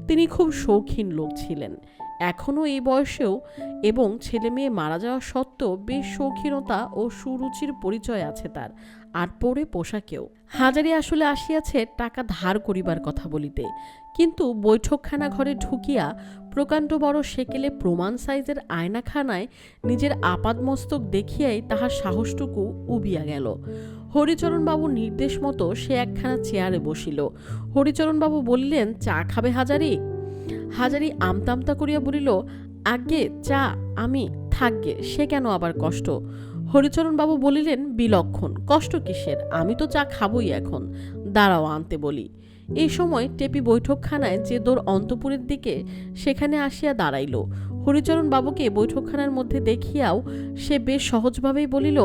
তিনি খুব শৌখিন লোক ছিলেন, এখনও এই বয়সেও, এবং ছেলে মেয়ে মারা যাওয়া সত্ত্বেও বেশ শৌখিনতা ও সুরুচির পরিচয় আছে তার, আর পরে পোশাকেও। হাজারি আসলে আসিয়াছে টাকা ধার করিবার কথা বলিতে, কিন্তু বৈঠকখানা ঘরে ঢুকিয়া প্রকাণ্ড বড় সেকেলে প্রমাণ সাইজের আয়নাখানায় নিজের আপাদমস্তক দেখিয়াই তাহার সাহসটুকু উবিয়া গেল। হরিচরণবাবুর নির্দেশ মতো সে একখানা চেয়ারে বসিল। হরিচরণবাবু বলিলেন, চা খাবে হাজারি? হাজারি আমতামতা করিয়া বলিল, আজ্ঞে চা আমি থাকগে, সে কেন আবার কষ্ট? হরিচরণবাবু বলিলেন, বিলক্ষণ, কষ্ট কিসের, আমি তো চা খাবই এখন, দাঁড়াও আনতে বলি। এই সময় টেপি বৈঠকখানায় যে দোর অন্তপুরের দিকে, সেখানে আসিয়া দাঁড়াইল। হরিচরণ বাবুকে বৈঠকখানার মধ্যে দেখিয়াও সে বেশ সহজভাবেই বলিল,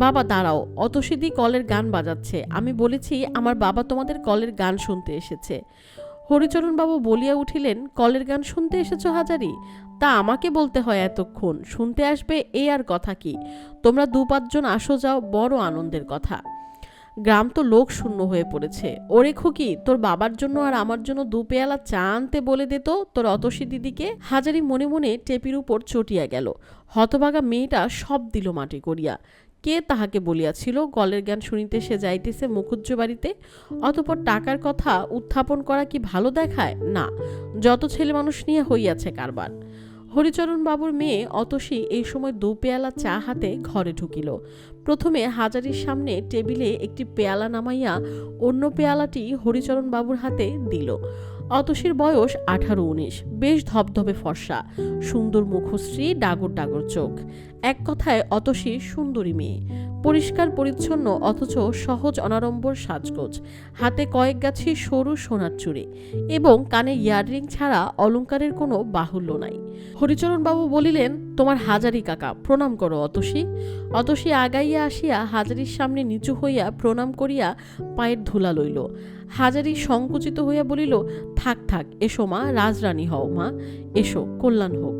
বাবা দাঁড়াও, অতসীদি কলের গান বাজাচ্ছে, আমি বলেছি আমার বাবা তোমাদের কলের গান শুনতে এসেছে। হরিচরণবাবু বলিয়া উঠিলেন, কলের গান শুনতে এসেছ হাজারি? তা আমাকে বলতে হয় এতক্ষণ, শুনতে আসবে এ আর কথা কি? তোমরা ২-৫ জন আসো যাও, বড় আনন্দের কথা। গ্রাম তো লোক শূন্য হয়ে পড়েছে। ওরে খুকি, তোর বাবার জন্য আর আমার জন্য ২ পেয়ালা চা আনতে বলে দে তো তোর অতসী দিদিকে। হাজারি মনে মনে টেপির উপর চটিয়া গেল। হতভাগা মেয়েটা সব দিল মাটি করিয়া। কে তাহাকে বলিয়াছিল কলের গান শুনিতে সে যাইতেছে মুখুজ্জ বাড়িতে? অতপর টাকার কথা উত্থাপন করা কি ভালো দেখায়? না, যত ছেলে মানুষ নিয়ে হইয়াছে কারবার। হরিচরণ বাবুর মেয়ে অতসী এই সময় ২ পেয়ালা চা হাতে ঘরে ঢুকিল। প্রথমে হাজারির সামনে টেবিলে একটি পেয়ালা নামাইয়া অন্য পেয়ালাটি হরিচরণ বাবুর হাতে দিল। অতসীর বয়স ১৮-১৯, বেশ ধবধবে ফর্সা, সুন্দর মুখশ্রী, ডাগর ডাগর চোখ। এক কথায় অতসী সুন্দরী মেয়ে, পরিষ্কার পরিচ্ছন্ন অথচ সহজ অনাড়ম্বর সাজগোজ, হাতে কয়েক গাছি সরু সোনার চুড়ি, এবং কানে ইয়াররিং ছাড়া অলংকারের কোনো বাহুল্য নাই। হরিচরণবাবু বলিলেন, তোমার হাজারি কাকা, প্রণাম করো অতসী। অতসী আগাইয়া আসিয়া হাজারির সামনে নিচু হইয়া প্রণাম করিয়া পায়ের ধুলা লইল। হাজারি সংকুচিত হইয়া বলিল, থাক থাক, এসো মা, রাজরানী হও মা, এসো, কল্যাণ হোক।